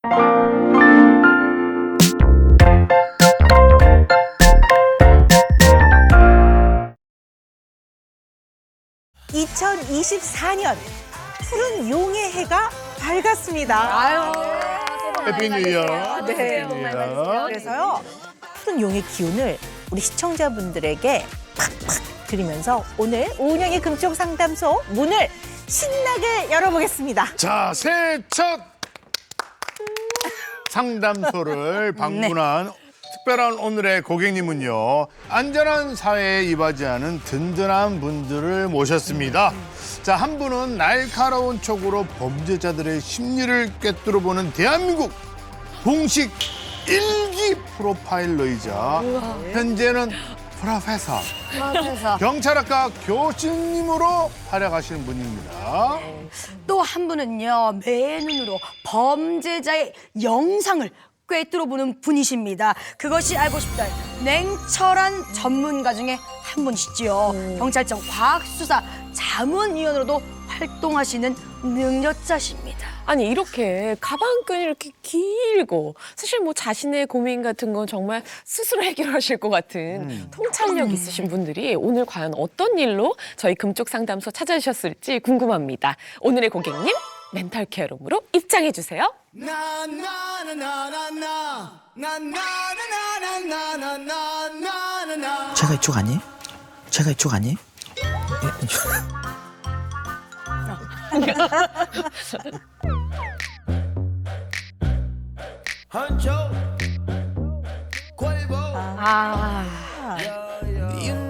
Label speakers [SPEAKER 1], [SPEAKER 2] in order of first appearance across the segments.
[SPEAKER 1] (2024년) 푸른 용의 해가 밝았습니다.
[SPEAKER 2] 아유,
[SPEAKER 3] 해피 뉴 이어.
[SPEAKER 1] 네.
[SPEAKER 3] 해피 뉴 이어.
[SPEAKER 1] 그래서요, 푸른 용의 기운을 우리 시청자분들에게 팍팍 드리면서 오늘 오은영의 금쪽 상담소 문을 신나게 열어보겠습니다.
[SPEAKER 3] 자, 새해 첫 상담소를 방문한 특별한 오늘의 고객님은요, 안전한 사회에 이바지하는 든든한 분들을 모셨습니다. 자, 한 분은 날카로운 촉으로 범죄자들의 심리를 꿰뚫어보는 대한민국 공식 일기 프로파일러이자 현재는 프로페서 경찰학과 교수님으로 활약하시는 분입니다.
[SPEAKER 2] 또 한 분은요, 맨눈으로 범죄자의 영상을 꿰뚫어보는 분이십니다. 그것이 알고 싶다 냉철한 전문가 중에 한 분이시죠. 경찰청 과학수사 자문위원으로도 활동하시는 능력자십니다.
[SPEAKER 4] 아니 이렇게 가방끈이 이렇게 길고 사실 뭐 자신의 고민 같은 건 정말 스스로 해결하실 것 같은 통찰력 있으신 분들이 오늘 과연 어떤 일로 저희 금쪽 상담소 찾아주셨을지 궁금합니다. 오늘의 고객님 멘탈 케어룸으로 입장해 주세요.
[SPEAKER 5] 제가 이쪽 아니에요? 제가 이쪽 아니에요? 예, 이쪽.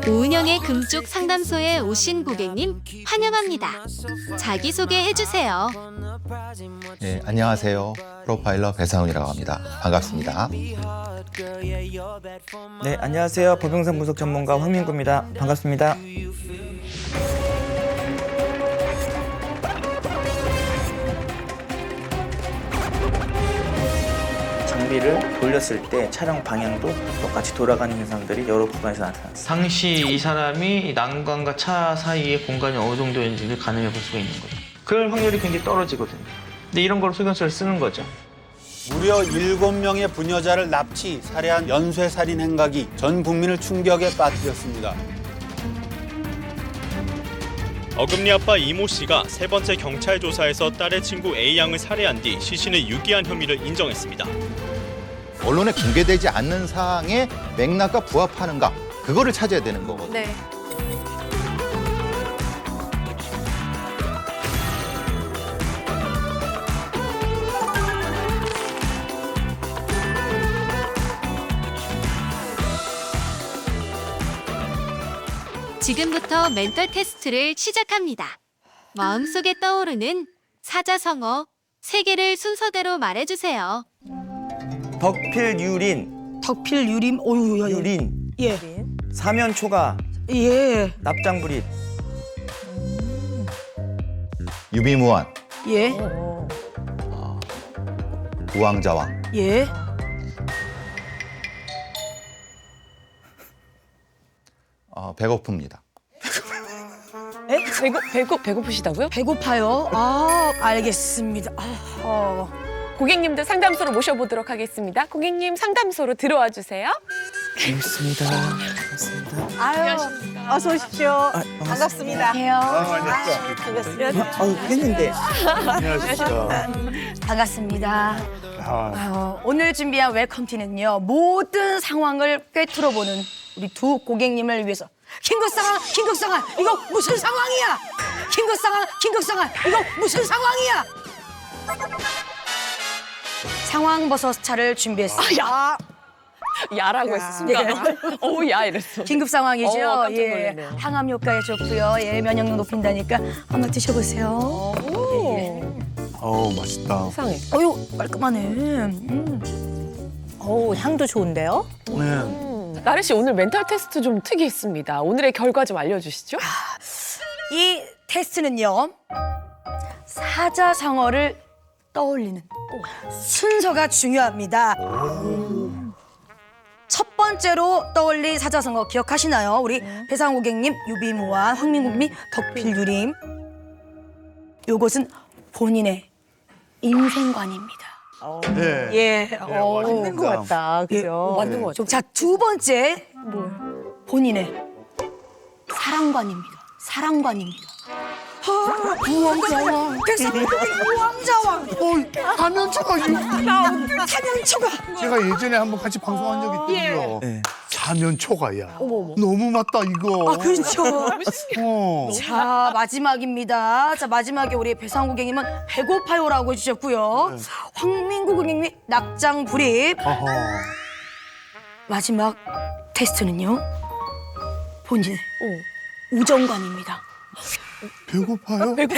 [SPEAKER 6] 오은영의 금쪽 상담소에 오신 고객님 환영합니다. 자기소개해 주세요.
[SPEAKER 7] 네, 안녕하세요. 프로파일러 배상훈이라고 합니다. 반갑습니다.
[SPEAKER 5] 네, 안녕하세요. 법영상 분석 전문가 황민구입니다. 반갑습니다. 장비를 돌렸을 때 촬영 방향도 똑같이 돌아가는 현상들이 여러 구간에서 나타났습니다.
[SPEAKER 8] 상시 이 사람이 난관과 차 사이의 공간이 어느 정도인지를 가늠해 볼 수가 있는 거죠. 그럴 확률이 굉장히 떨어지거든요. 근데 이런 걸 소견서를 쓰는 거죠.
[SPEAKER 9] 무려 7명의 부녀자를 납치, 살해한 연쇄살인 행각이 전 국민을 충격에 빠뜨렸습니다.
[SPEAKER 10] 어금니 아빠 이모 씨가 세 번째 경찰 조사에서 딸의 친구 A 양을 살해한 뒤 시신을 유기한 혐의를 인정했습니다.
[SPEAKER 7] 언론에 공개되지 않는 사항의 맥락과 부합하는가, 그거를 찾아야 되는 거거든요.
[SPEAKER 2] 네.
[SPEAKER 6] 지금부터 멘탈 테스트를 시작합니다. 마음속에 떠오르는 사자성어 3개를 순서대로 말해주세요.
[SPEAKER 5] 덕필유린,
[SPEAKER 2] 덕필유림, 오유,
[SPEAKER 5] 유린,
[SPEAKER 2] 예,
[SPEAKER 5] 사면초가,
[SPEAKER 2] 예,
[SPEAKER 5] 납장불입,
[SPEAKER 7] 유비무환,
[SPEAKER 2] 예,
[SPEAKER 7] 우왕좌왕,
[SPEAKER 2] 예.
[SPEAKER 7] 배고픕니다.
[SPEAKER 4] 배고프시다고요?
[SPEAKER 2] 배고파요. 아, 알겠습니다.
[SPEAKER 4] 고객님들 상담소로 모셔보도록 하겠습니다. 고객님 상담소로 들어와 주세요.
[SPEAKER 5] 반갑습니다. 반갑습니다.
[SPEAKER 1] 아유, 어서 오십시오. 반갑습니다.
[SPEAKER 2] 안녕하세요.
[SPEAKER 5] 했는데.
[SPEAKER 3] 안녕하십니까.
[SPEAKER 2] 반갑습니다.
[SPEAKER 3] 아,
[SPEAKER 2] 오늘 준비한 웰컴티는요, 모든 상황을 꿰뚫어보는 우리 두 고객님을 위해서 긴급상황, 이거 무슨 상황이야? 긴급상황, 이거 무슨 상황이야? 상황버섯차를 준비했습니다.
[SPEAKER 4] 야라고 했어 순간. 어우 야 이랬어.
[SPEAKER 2] 긴급 상황이죠.
[SPEAKER 4] 깜짝
[SPEAKER 2] 예,
[SPEAKER 4] 놀랐네요.
[SPEAKER 2] 항암 효과에 좋고요. 예, 면역력 높인다니까 한번 드셔보세요.
[SPEAKER 3] 어우, 맛있다.
[SPEAKER 4] 세상에.
[SPEAKER 2] 어유 깔끔하네.
[SPEAKER 1] 어우, 향도 좋은데요?
[SPEAKER 3] 네.
[SPEAKER 4] 나래 씨 오늘 멘탈 테스트 좀 특이했습니다. 오늘의 결과 좀 알려주시죠.
[SPEAKER 2] 이 테스트는요, 사자성어를 떠올리는 순서가 중요합니다. 첫 번째로 떠올린 사자성어 기억하시나요? 우리 배상 고객님, 유비무환, 황민국님, 덕필유림. 요것은 본인의 인생관입니다.
[SPEAKER 3] 네.
[SPEAKER 2] 예.
[SPEAKER 1] 맞는 것 같다. 그죠?
[SPEAKER 4] 맞는 것 같아요.
[SPEAKER 2] 자, 두 번째. 본인의 사랑관입니다. 사랑관입니다. 우왕좌왕. 우왕좌왕.
[SPEAKER 3] 사면초가
[SPEAKER 2] 사면초가.
[SPEAKER 3] 제가 예전에 한번 같이 방송한 적이 있거든요.
[SPEAKER 5] 네.
[SPEAKER 3] 사면초가야. 너무 맞다 이거.
[SPEAKER 2] 아, 그렇죠.
[SPEAKER 3] 어.
[SPEAKER 2] 자, 마지막입니다. 자, 마지막에 우리 배상우 고객님은 배고파요라고 해주셨고요. 황민구 고객님이 낙장 불입.
[SPEAKER 3] 어허.
[SPEAKER 2] 마지막 테스트는요. 본인의 우정관입니다.
[SPEAKER 3] 배고파요?
[SPEAKER 2] 배고파요.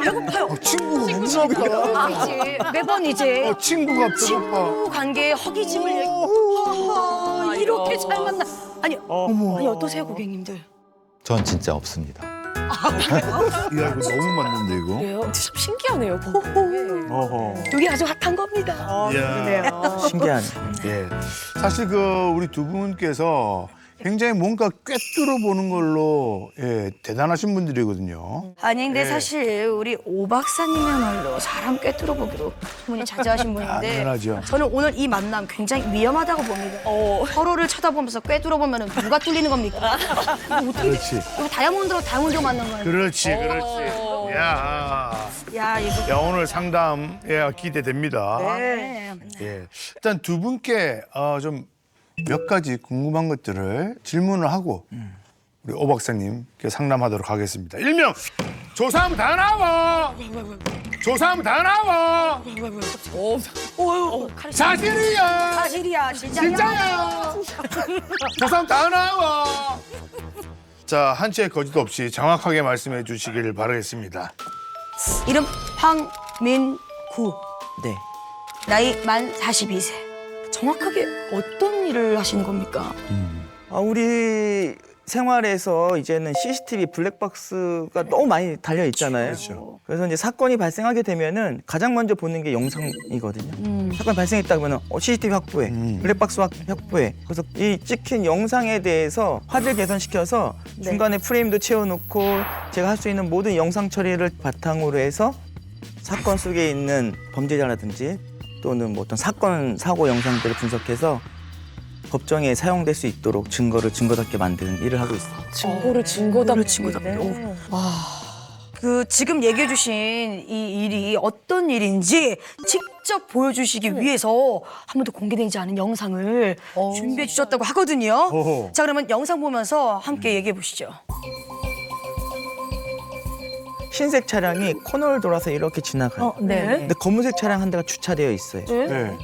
[SPEAKER 2] 배고파요.
[SPEAKER 3] 친구가 너무 많다.
[SPEAKER 2] 이제 매번 이제
[SPEAKER 3] 친구가 배고파.
[SPEAKER 2] 친구 관계에 허기짐을 이렇게 잘 만나. 아니 어떠세요 고객님들?
[SPEAKER 7] 전 진짜 없습니다.
[SPEAKER 3] 야 이거 너무 맞는데 이거.
[SPEAKER 2] 그래요?
[SPEAKER 4] 참 신기하네요.
[SPEAKER 3] 어허.
[SPEAKER 2] 여기 아주 핫한 겁니다.
[SPEAKER 3] 이야.
[SPEAKER 5] 신기하네.
[SPEAKER 3] 예. 사실 그 우리 두 분께서 굉장히 뭔가 꿰뚫어 보는 걸로 대단하신 분들이거든요.
[SPEAKER 2] 아니 근데 사실 우리 오 박사님이야말로 사람 꿰뚫어 보기로 소문이 자자하신 분인데
[SPEAKER 3] 당연하죠.
[SPEAKER 2] 저는 오늘 이 만남 굉장히 위험하다고 봅니다. 서로를 쳐다보면서 꿰뚫어 보면 누가 뚫리는 겁니까? 이거 어떻게
[SPEAKER 3] 그렇지.
[SPEAKER 2] 이거 다이아몬드로 만난 거예요.
[SPEAKER 3] 그렇지, 그렇지. 야,
[SPEAKER 2] 야 이거
[SPEAKER 3] 야 오늘 상담 기대됩니다.
[SPEAKER 2] 네.
[SPEAKER 3] 예. 일단 두 분께 좀 몇 가지 궁금한 것들을 질문을 하고 우리 오 박사님께 상담하도록 하겠습니다. 일명 조사하면 다 나와. 조사하면 다 나와. 사실이야.
[SPEAKER 2] 사실이야
[SPEAKER 3] 진짜야. 조사하면 다 나와. 자, 한 채의 거짓 없이 정확하게 말씀해 주시기를 바라겠습니다.
[SPEAKER 2] 이름 황민구.
[SPEAKER 5] 네.
[SPEAKER 2] 나이 만 42세. 정확하게 어떤 일을 하시는 겁니까?
[SPEAKER 5] 우리 생활에서 이제는 CCTV 블랙박스가 너무 많이 달려 있잖아요.
[SPEAKER 3] 그렇죠.
[SPEAKER 5] 그래서 이제 사건이 발생하게 되면은 가장 먼저 보는 게 영상이거든요. 사건이 발생했다 그러면 CCTV 확보해, 블랙박스 확보해. 그래서 이 찍힌 영상에 대해서 화질 개선시켜서 중간에 프레임도 채워놓고 제가 할 수 있는 모든 영상 처리를 바탕으로 해서 사건 속에 있는 범죄자라든지 또는 뭐 어떤 사건 사고 영상들을 분석해서 법정에 사용될 수 있도록 증거답게 만드는 일을 하고 있습니다.
[SPEAKER 4] 증거를 증거답게.
[SPEAKER 2] 증거답게. 그 지금 얘기해 주신 이 일이 어떤 일인지 직접 보여주시기 위해서 한 번도 공개되지 않은 영상을 준비해 주셨다고 하거든요.
[SPEAKER 3] 어허.
[SPEAKER 2] 자 그러면 영상 보면서 함께 얘기해 보시죠.
[SPEAKER 5] 흰색 차량이 코너를 돌아서 이렇게 지나가요.
[SPEAKER 2] 네.
[SPEAKER 5] 근데 검은색 차량 한 대가 주차되어 있어요.
[SPEAKER 3] 네.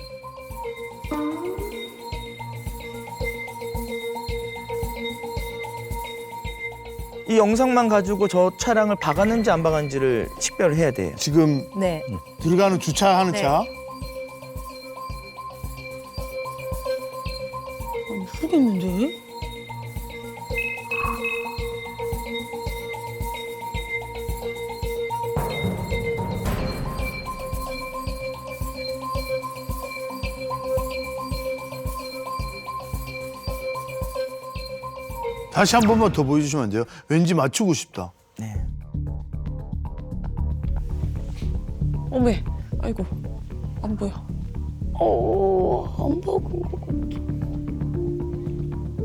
[SPEAKER 5] 이 영상만 가지고 저 차량을 박았는지 안 박았는지를 식별을 해야 돼요.
[SPEAKER 3] 지금
[SPEAKER 1] 네.
[SPEAKER 3] 들어가는 주차하는 차.
[SPEAKER 2] 모르겠는데.
[SPEAKER 3] 다시 한 번만 더 보여주시면 안 돼요? 왠지 맞추고 싶다.
[SPEAKER 5] 네.
[SPEAKER 4] 어메, 아이고, 안 보여.
[SPEAKER 2] 안 먹은 것 같아.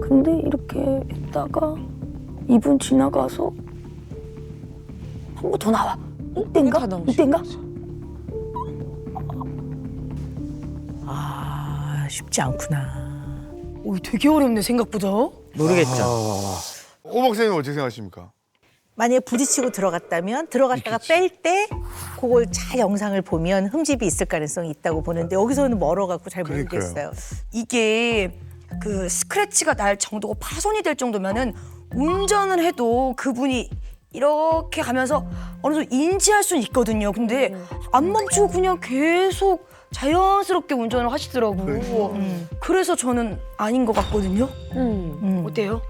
[SPEAKER 2] 근데 이렇게 있다가 2분 지나가서 한 번 더 나와. 이때인가?
[SPEAKER 4] 다 나오지.
[SPEAKER 2] 이때인가?
[SPEAKER 1] 아, 쉽지 않구나.
[SPEAKER 2] 오, 되게 어렵네 생각보다.
[SPEAKER 5] 모르겠죠.
[SPEAKER 3] 오 박사님 어떻게 생각하십니까?
[SPEAKER 1] 만약에 부딪히고 들어갔다면 들어갔다가 뺄 때 그걸 잘 영상을 보면 흠집이 있을 가능성이 있다고 보는데 여기서는 멀어갖고 잘
[SPEAKER 3] 그러니까요.
[SPEAKER 1] 모르겠어요.
[SPEAKER 2] 이게 그 스크래치가 날 정도고 파손이 될 정도면은 운전을 해도 그분이 이렇게 가면서 어느 정도 인지할 수는 있거든요. 근데 안 멈추고 그냥 계속 자연스럽게 운전을 하시더라고. 그래서 저는 아닌 것 같거든요. 어때요?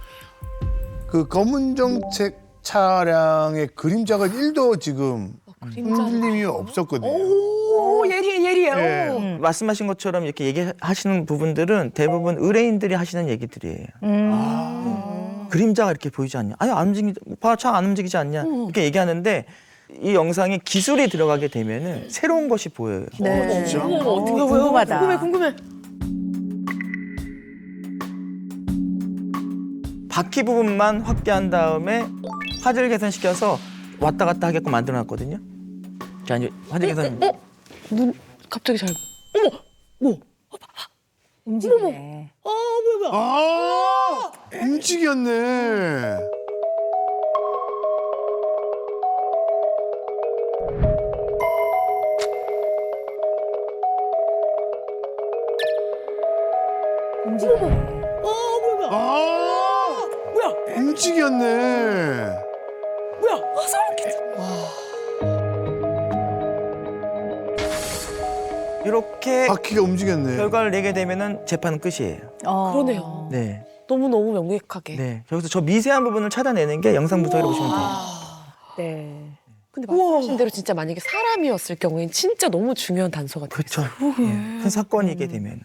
[SPEAKER 3] 그 검은 정책 차량의 그림자가 1도 지금 흔들림이 없었거든요.
[SPEAKER 2] 오, 예리해요.
[SPEAKER 3] 예.
[SPEAKER 5] 말씀하신 것처럼 이렇게 얘기하시는 부분들은 대부분 의뢰인들이 하시는 얘기들이에요. 그림자가 이렇게 보이지 않냐? 아니 안 움직이지, 봐, 차 안 움직이지 않냐? 이렇게 얘기하는데 이 영상에 기술이 들어가게 되면은 새로운 것이 보여요.
[SPEAKER 1] 네.
[SPEAKER 3] 진짜?
[SPEAKER 1] 궁금하다.
[SPEAKER 4] 궁금해.
[SPEAKER 5] 바퀴 부분만 확대한 다음에 화질 개선시켜서 왔다 갔다 하게끔 만들어놨거든요. 자 이제 화질 개선.
[SPEAKER 4] 눈 갑자기 잘.
[SPEAKER 1] 움직이네.
[SPEAKER 3] 아, 움직였네.
[SPEAKER 1] 움직이네.
[SPEAKER 3] 아, 움직였네.
[SPEAKER 5] 이렇게
[SPEAKER 3] 바퀴가 움직였네.
[SPEAKER 5] 결과를 내게 되면은 재판은 끝이에요.
[SPEAKER 4] 그러네요.
[SPEAKER 5] 네.
[SPEAKER 4] 너무 명백하게.
[SPEAKER 5] 네. 여기서 저 미세한 부분을 찾아내는 게 영상 분석이라고 보시면 돼요.
[SPEAKER 1] 네.
[SPEAKER 4] 근데 말씀하신 대로 진짜 만약에 사람이었을 경우엔 진짜 너무 중요한 단서가 돼요.
[SPEAKER 5] 그렇죠. 큰 사건이게 되면은.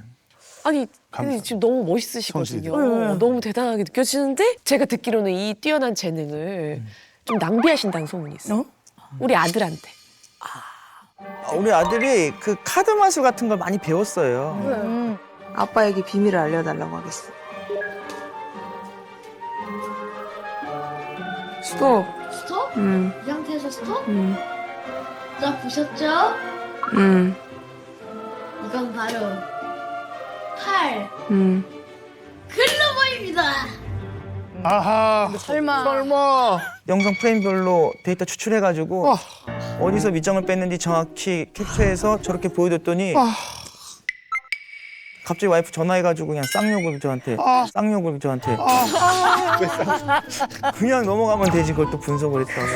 [SPEAKER 4] 아니 근데
[SPEAKER 3] 감사.
[SPEAKER 4] 지금 너무 멋있으시거든요.
[SPEAKER 3] 성실히.
[SPEAKER 4] 너무 대단하게 느껴지는데 제가 듣기로는 이 뛰어난 재능을 좀 낭비하신다는 소문이 있어요. 우리 아들한테.
[SPEAKER 5] 우리 아들이 그 카드 마술 같은 걸 많이 배웠어요.
[SPEAKER 11] 아빠에게 비밀을 알려달라고 하겠어. 스톱.
[SPEAKER 12] 스톱?
[SPEAKER 11] 음.
[SPEAKER 12] 이 상태에서 스톱?
[SPEAKER 11] 자,
[SPEAKER 12] 보셨죠? 이건 바로 팔 글로벌입니다.
[SPEAKER 3] 아하. 설마.
[SPEAKER 5] 영상 프레임별로 데이터 추출해가지고 어디서 밑장을 뺐는지 정확히 캡처해서 저렇게 보여줬더니 갑자기 와이프 전화해가지고 그냥 쌍욕을 저한테 그냥 넘어가면 되지 그걸 또 분석을 했다가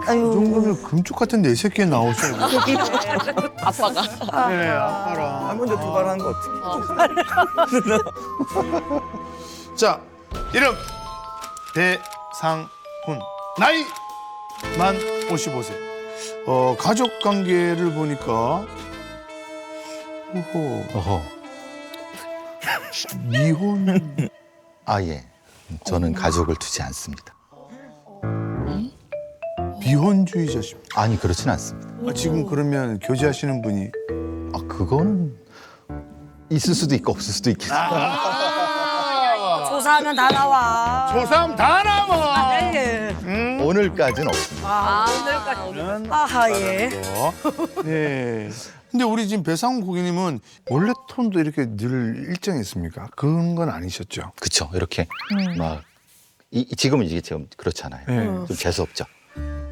[SPEAKER 3] 이 정도면 금쪽 같은데 이 새끼 나오셔.
[SPEAKER 4] 아빠가.
[SPEAKER 3] 네, 아빠랑.
[SPEAKER 5] 먼저 두발한 거 어떻게
[SPEAKER 3] 자, 이름 대상훈. 나이 만 55세. 가족 관계를 보니까
[SPEAKER 7] 어허.
[SPEAKER 3] 미혼.
[SPEAKER 7] 아 예. 저는 가족을 두지 않습니다.
[SPEAKER 3] 비혼주의자십니다.
[SPEAKER 7] 아니 그렇진 않습니다.
[SPEAKER 3] 지금 그러면 교제하시는 분이
[SPEAKER 7] 아 그거는 있을 수도 있고 없을 수도 있겠어요.
[SPEAKER 2] 조사하면 다 나와.
[SPEAKER 3] 조사하면 다 나와.
[SPEAKER 7] 오늘까지는 없습니다.
[SPEAKER 3] 오늘까지는
[SPEAKER 2] 아하, 예.
[SPEAKER 3] 네. 근데 우리 지금 배상훈 고객님은 원래 톤도 이렇게 늘 일정했습니까? 그런 건 아니셨죠?
[SPEAKER 7] 그렇죠. 이렇게 막 지금은 이게 지금 그렇잖아요.
[SPEAKER 3] 네.
[SPEAKER 7] 좀 재수 없죠.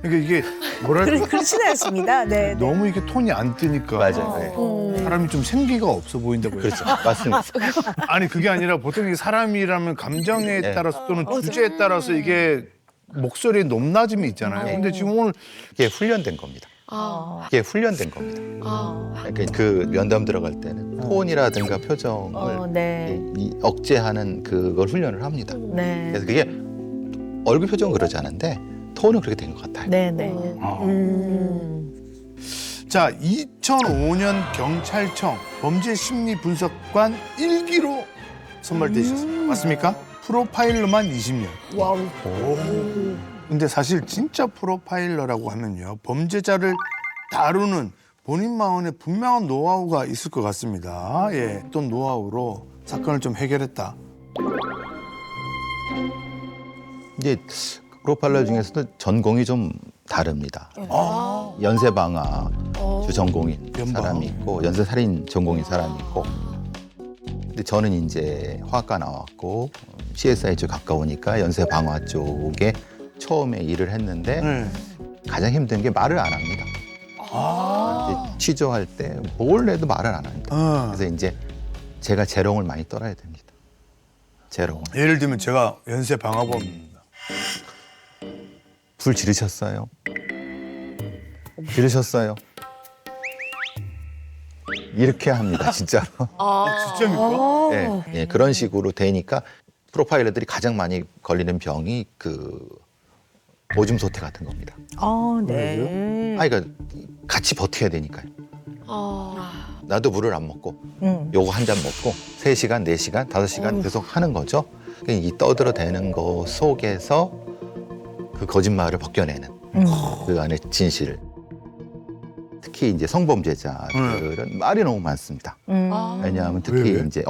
[SPEAKER 3] 그러니까 이게 뭐랄까
[SPEAKER 1] 그렇진 않습니다. 네.
[SPEAKER 3] 너무 이게 톤이 안 뜨니까
[SPEAKER 7] 맞아요. 네.
[SPEAKER 3] 사람이 좀 생기가 없어 보인다고요.
[SPEAKER 7] 그렇죠. 맞습니다.
[SPEAKER 3] 아니 그게 아니라 보통 이게 사람이라면 감정에
[SPEAKER 7] 네.
[SPEAKER 3] 따라서 또는 주제에 따라서 이게 목소리의 높낮임이 있잖아요. 근데 지금 오늘
[SPEAKER 7] 이게 훈련된 겁니다. 이게 훈련된 겁니다. 그러니까 그 면담 들어갈 때는 톤이라든가 표정을
[SPEAKER 1] 네.
[SPEAKER 7] 이 억제하는 그걸 훈련을 합니다.
[SPEAKER 1] 네.
[SPEAKER 7] 그래서 그게 얼굴 표정은 그러지 않은데 톤은 그렇게 된 것 같아요.
[SPEAKER 1] 네, 네.
[SPEAKER 3] 자 2005년 경찰청 범죄심리분석관 1기로 선발되셨습니다. 맞습니까? 프로파일러만 20년.
[SPEAKER 2] 와우.
[SPEAKER 3] 근데 사실 진짜 프로파일러라고 하면요. 범죄자를 다루는 본인만의 분명한 노하우가 있을 것 같습니다. 예, 어떤 노하우로 사건을 좀 해결했다.
[SPEAKER 7] 이제 프로파일러 중에서도 전공이 좀 다릅니다. 연쇄방화 주전공인
[SPEAKER 3] 연방.
[SPEAKER 7] 사람이 있고 연쇄살인 전공인 사람이 있고. 근데 저는 이제 화학과 나왔고 CSI 쪽 가까우니까 연쇄방화 쪽에 처음에 일을 했는데
[SPEAKER 3] 네.
[SPEAKER 7] 가장 힘든 게 말을 안 합니다. 이제 취조할 때 뭘 해도 말을 안 합니다. 그래서 이제 제가 재롱을 많이 떨어야 됩니다. 재롱.
[SPEAKER 3] 예를 들면 제가 연쇄방화범입니다.
[SPEAKER 7] 불 지르셨어요? 지르셨어요? 이렇게 합니다, 진짜로.
[SPEAKER 3] 진짜입니까?
[SPEAKER 7] 예, 예, 그런 식으로 되니까 프로파일러들이 가장 많이 걸리는 병이 그 오줌 소태 같은 겁니다.
[SPEAKER 1] 네.
[SPEAKER 7] 아니, 그러니까 같이 버텨야 되니까요. 나도 물을 안 먹고 요거 한 잔 먹고 3시간, 4시간, 5시간 계속 하는 거죠. 그러니까 이 떠들어대는 거 속에서 그 거짓말을 벗겨내는 그 안에 진실. 특히 이제 성범죄자들은 말이 너무 많습니다. 왜냐하면 특히
[SPEAKER 3] 왜?
[SPEAKER 7] 이제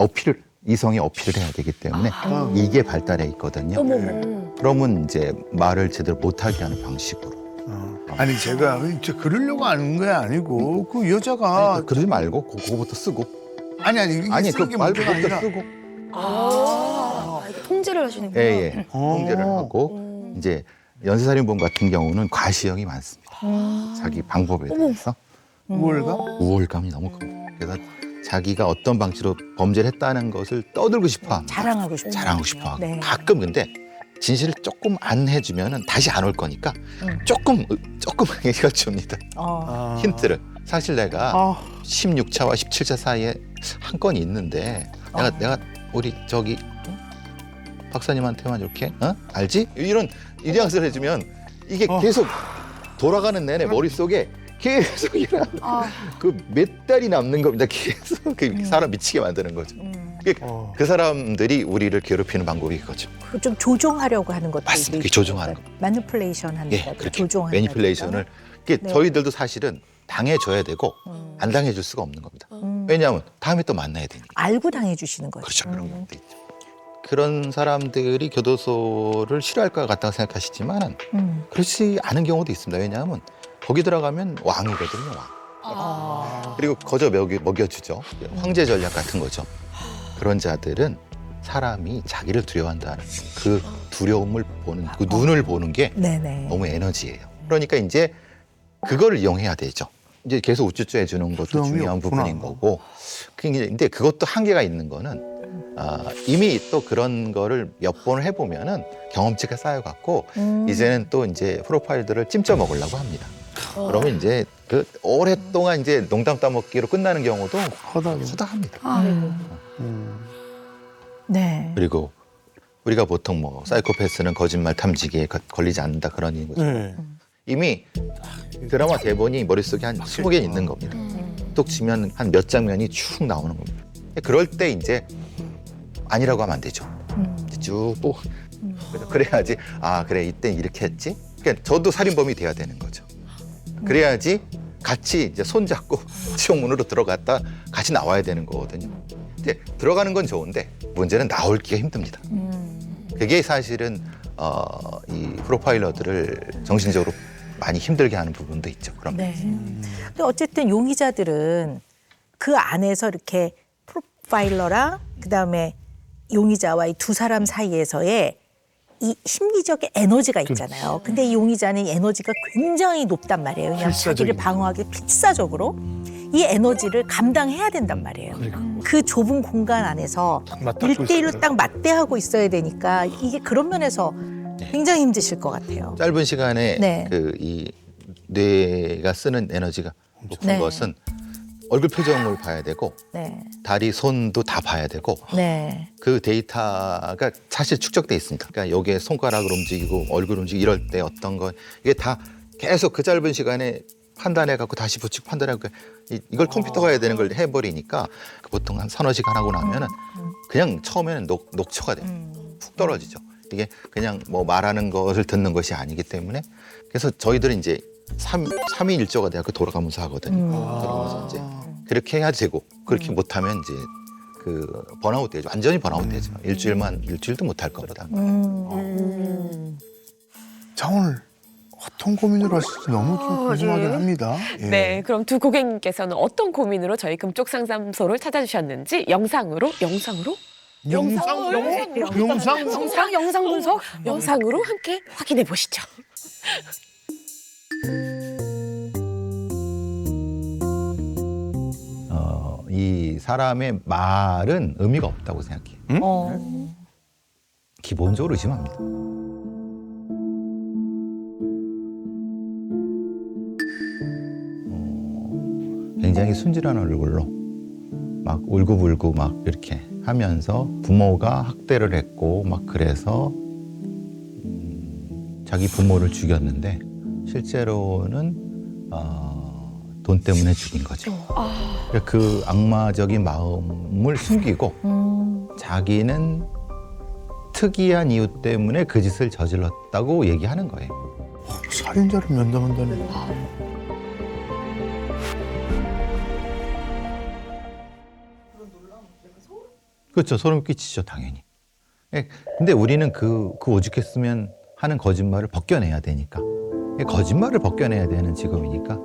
[SPEAKER 7] 이성의 어필을 해야 되기 때문에 이게 발달해 있거든요. 그러면 이제 말을 제대로 못하게 하는 방식으로.
[SPEAKER 3] 아니 제가 진짜 그러려고 하는 게 아니고 그 여자가
[SPEAKER 7] 그러지 말고 그거부터 쓰고.
[SPEAKER 3] 아니 이게
[SPEAKER 7] 아니 그
[SPEAKER 3] 쓰는 게 문제가
[SPEAKER 7] 말부터
[SPEAKER 3] 아니라
[SPEAKER 7] 쓰고.
[SPEAKER 2] 이거 통제를 하시는구나.
[SPEAKER 7] 예. 통제를 하고 이제 연쇄살인범 같은 경우는 과시형이 많습니다. 자기 방법에 대해서 우월감이 너무 큽니다. 그래서 자기가 어떤 방식으로 범죄를 했다는 것을 떠들고 싶어.
[SPEAKER 1] 자랑하고 싶어.
[SPEAKER 7] 자랑하고 싶어.
[SPEAKER 1] 네.
[SPEAKER 7] 가끔 근데 진실을 조금 안 해주면은 다시 안 올 거니까 조금 얘기가 줍니다. 힌트를. 사실 내가 16차와 17차 사이에 한 건이 있는데 내가 우리 저기 박사님한테만 이렇게 알지? 이런 뉘앙스를 해주면 이게 계속 돌아가는 내내 머릿속에 계속 이런 그 몇 달이 남는 겁니다. 계속 그 사람 미치게 만드는 거죠. 그 사람들이 우리를 괴롭히는 방법이 이거죠.
[SPEAKER 1] 좀 조종하려고 하는 것도
[SPEAKER 7] 맞습니다. 그게 조종하는 거.
[SPEAKER 1] 매니플레이션 하는
[SPEAKER 7] 예,
[SPEAKER 1] 거.
[SPEAKER 7] 그렇게
[SPEAKER 1] 조종하는
[SPEAKER 7] 매니플레이션을
[SPEAKER 1] 네.
[SPEAKER 7] 저희들도 사실은 당해줘야 되고 안 당해줄 수가 없는 겁니다. 왜냐하면 다음에 또 만나야 되니까.
[SPEAKER 1] 알고 당해주시는 거죠.
[SPEAKER 7] 그렇죠. 그런 것도 있죠. 그런 사람들이 교도소를 싫어할 것 같다고 생각하시지만 그렇지 않은 경우도 있습니다. 왜냐하면 거기 들어가면 왕이거든요. 왕. 그리고 거저 먹여주죠. 황제 전략 같은 거죠. 그런 자들은 사람이 자기를 두려워한다는 그 두려움을 보는 그 눈을 보는 게
[SPEAKER 1] 네네.
[SPEAKER 7] 너무 에너지예요. 그러니까 이제 그거를 이용해야 되죠. 이제 계속 우쭈쭈 해주는 것도 중요한 부분인 거고. 근데 그것도 한계가 있는 거는 이미 또 그런 거를 몇 번을 해보면은 경험치가 쌓여갖고 이제는 또 이제 프로파일들을 찜쪄 먹으려고 합니다. 그러면 이제 그 오랫동안 이제 농담 따먹기로 끝나는 경우도 허다합니다.
[SPEAKER 1] 네.
[SPEAKER 7] 그리고 우리가 보통 뭐 사이코패스는 거짓말 탐지기에 걸리지 않는다 그런 거죠. 이미 드라마 대본이 머릿속에 한 20개 있는 겁니다. 뚝 치면 한 몇 장면이 쭉 나오는 겁니다. 그럴 때 이제 아니라고 하면 안 되죠. 쭉 또 그래야지 그래 이때 이렇게 했지. 그러니까 저도 살인범이 돼야 되는 거죠. 그래야지 같이 이제 손잡고 지옥문으로 들어갔다 같이 나와야 되는 거거든요. 근데 들어가는 건 좋은데 문제는 나올기가 힘듭니다. 그게 사실은 이 프로파일러들을 정신적으로 많이 힘들게 하는 부분도 있죠. 그럼.
[SPEAKER 1] 네. 근데 어쨌든 용의자들은 그 안에서 이렇게 프로파일러랑 그다음에 용의자와 이 두 사람 사이에서의 이 심리적 에너지가 있잖아요. 근데 이 용의자는 에너지가 굉장히 높단 말이에요. 그냥 자기를 방어하기 필사적으로 이 에너지를 감당해야 된단 말이에요. 그 좁은 공간 안에서 1대1로 딱 맞대하고 있어야 되니까 이게 그런 면에서 굉장히 힘드실 것 같아요.
[SPEAKER 7] 짧은 시간에
[SPEAKER 1] 네.
[SPEAKER 7] 그 이 뇌가 쓰는 에너지가 높은
[SPEAKER 1] 네.
[SPEAKER 7] 것은 얼굴 표정을 봐야 되고
[SPEAKER 1] 네.
[SPEAKER 7] 다리, 손도 다 봐야 되고
[SPEAKER 1] 네.
[SPEAKER 7] 그 데이터가 사실 축적돼 있습니다. 그러니까 여기에 손가락을 움직이고 얼굴 움직이고 이럴 때 어떤 거 이게 다 계속 그 짧은 시간에 판단해 갖고 다시 붙이고 판단해 갖고 이걸 컴퓨터가 해야 되는 걸 해버리니까 보통 한 3-4시간 하고 나면은 그냥 처음에는 녹초가 돼요. 푹 떨어지죠. 이게 그냥 뭐 말하는 것을 듣는 것이 아니기 때문에 그래서 저희들은 이제 3일 일조가 돼서 돌아가면서 하거든요. 돌아가면서 이제 그렇게 해야 되고 그렇게 못하면 이제 그 번아웃 되죠. 완전히 번아웃 되죠. 일주일도 못할 겁니다.
[SPEAKER 3] 자 오늘 어떤 고민을 하실지 너무 좀 궁금하긴 합니다. 예.
[SPEAKER 4] 네, 그럼 두 고객님께서는 어떤 고민으로 저희 금쪽 상담소를 찾아주셨는지 영상으로
[SPEAKER 3] 영상
[SPEAKER 2] 분석?
[SPEAKER 4] 영상으로 함께 확인해 보시죠.
[SPEAKER 7] 이 사람의 말은 의미가 없다고 생각해요. 기본적으로 의심합니다. 굉장히 순진한 얼굴로 막 울고불고 막 이렇게 하면서 부모가 학대를 했고 막 그래서 자기 부모를 죽였는데 실제로는 돈 때문에 죽인 거죠. 그 악마적인 마음을 숨기고 자기는 특이한 이유 때문에 그 짓을 저질렀다고 얘기하는 거예요.
[SPEAKER 3] 살인자를 면담한다니.
[SPEAKER 7] 그렇죠. 소름 끼치죠, 당연히. 예, 근데 우리는 그 오죽했으면 하는 거짓말을 벗겨내야 되니까. 예, 거짓말을 벗겨내야 되는 직업이니까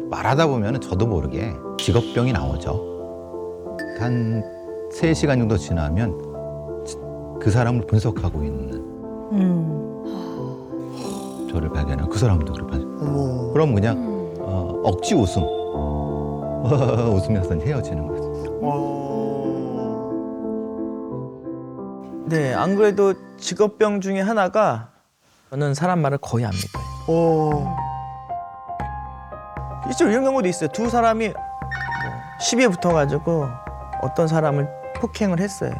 [SPEAKER 7] 말하다 보면 저도 모르게 직업병이 나오죠. 한 3시간 정도 지나면 그 사람을 분석하고 있는 저를 발견하고 그 사람도 그걸 발견하고. 그럼 그냥 억지 웃음. 웃으면서 헤어지는 거죠.
[SPEAKER 5] 네, 안 그래도 직업병 중에 하나가 저는 사람 말을 거의 안 믿어요. 실제로 이런 경우도 있어요. 두 사람이 시비에 붙어가지고 어떤 사람을 폭행을 했어요.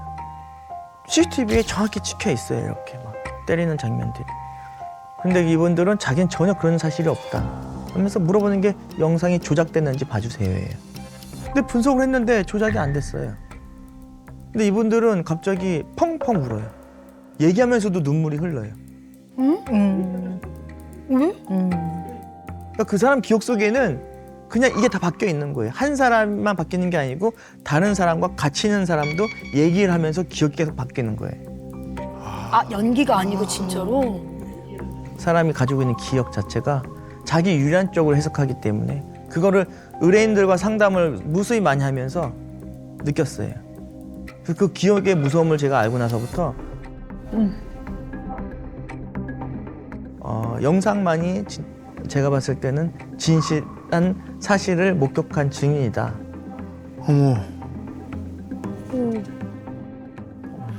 [SPEAKER 5] CCTV에 정확히 찍혀 있어요. 이렇게 막 때리는 장면들이. 근데 이분들은 자기는 전혀 그런 사실이 없다 하면서 물어보는 게 영상이 조작됐는지 봐주세요예요. 근데 분석을 했는데 조작이 안 됐어요. 근데 이분들은 갑자기 펑펑 울어요. 얘기하면서도 눈물이 흘러요. 그러니까 그 사람 기억 속에는 그냥 이게 다 바뀌어 있는 거예요. 한 사람만 바뀌는 게 아니고 다른 사람과 같이 있는 사람도 얘기를 하면서 기억이 계속 바뀌는 거예요.
[SPEAKER 2] 아, 연기가 아니고 진짜로?
[SPEAKER 5] 사람이 가지고 있는 기억 자체가 자기 유리한 쪽으로 해석하기 때문에 그거를 의뢰인들과 상담을 무수히 많이 하면서 느꼈어요. 그 기억의 무서움을 제가 알고 나서부터 영상만이 제가 봤을 때는 진실한 사실을 목격한 증인이다.
[SPEAKER 3] 어머.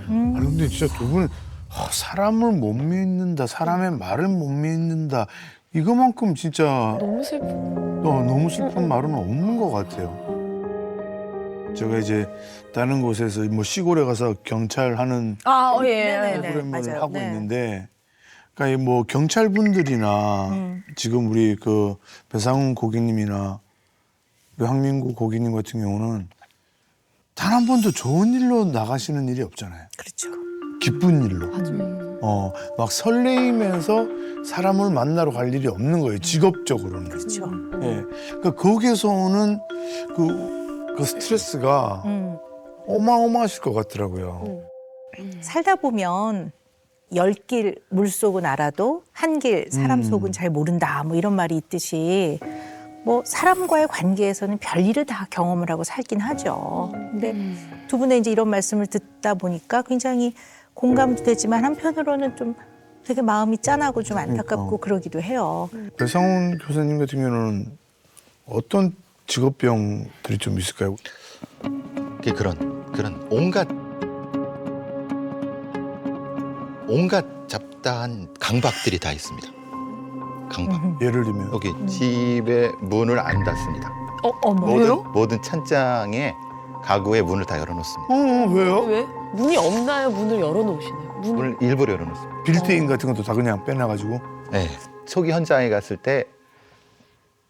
[SPEAKER 3] 아니 근데 진짜 두 분은 사람을 못 믿는다, 사람의 말을 못 믿는다. 이거만큼 진짜
[SPEAKER 4] 너무 슬퍼.
[SPEAKER 3] 너무 슬픈 말은 없는 것 같아요. 제가 이제 다른 곳에서 뭐 시골에 가서 경찰 하는
[SPEAKER 2] 아, 예.
[SPEAKER 3] 프로그램을
[SPEAKER 1] 맞아요.
[SPEAKER 3] 하고
[SPEAKER 1] 네.
[SPEAKER 3] 있는데, 그러니까 뭐 경찰분들이나 지금 우리 그 배상훈 고객님이나 우리 황민구 고객님 같은 경우는 단 한 번도 좋은 일로 나가시는 일이 없잖아요.
[SPEAKER 1] 그렇죠.
[SPEAKER 3] 기쁜 일로. 막 설레이면서 사람을 만나러 갈 일이 없는 거예요. 직업적으로는.
[SPEAKER 1] 그렇죠.
[SPEAKER 3] 예. 그러니까 거기에서 오는 그 스트레스가 어마어마하실 것 같더라고요.
[SPEAKER 1] 살다 보면 10길 물속은 알아도 한 길 사람 속은 잘 모른다 뭐 이런 말이 있듯이 뭐 사람과의 관계에서는 별일을 다 경험을 하고 살긴 하죠. 근데 두 분의 이제 이런 말씀을 듣다 보니까 굉장히 공감도 되지만 한편으로는 좀 되게 마음이 짠하고 좀 안타깝고 그러기도 해요.
[SPEAKER 3] 배상훈 교사님 같은 경우는 어떤 직업병들이 좀 있을까요?
[SPEAKER 7] 그런 온갖 잡다한 강박들이 다 있습니다. 강박.
[SPEAKER 3] 예를 들면
[SPEAKER 7] 여기 집에 문을 안 닫습니다.
[SPEAKER 2] 왜요?
[SPEAKER 7] 모든 찬장에 가구에 문을 다 열어놓습니다.
[SPEAKER 3] 왜요?
[SPEAKER 4] 왜? 문이 없나요? 문을 열어놓으시나요?
[SPEAKER 7] 문을 일부러 열어놓습니다.
[SPEAKER 3] 빌트인 같은 것도 다 그냥 빼놔가지고.
[SPEAKER 7] 네. 초기 현장에 갔을 때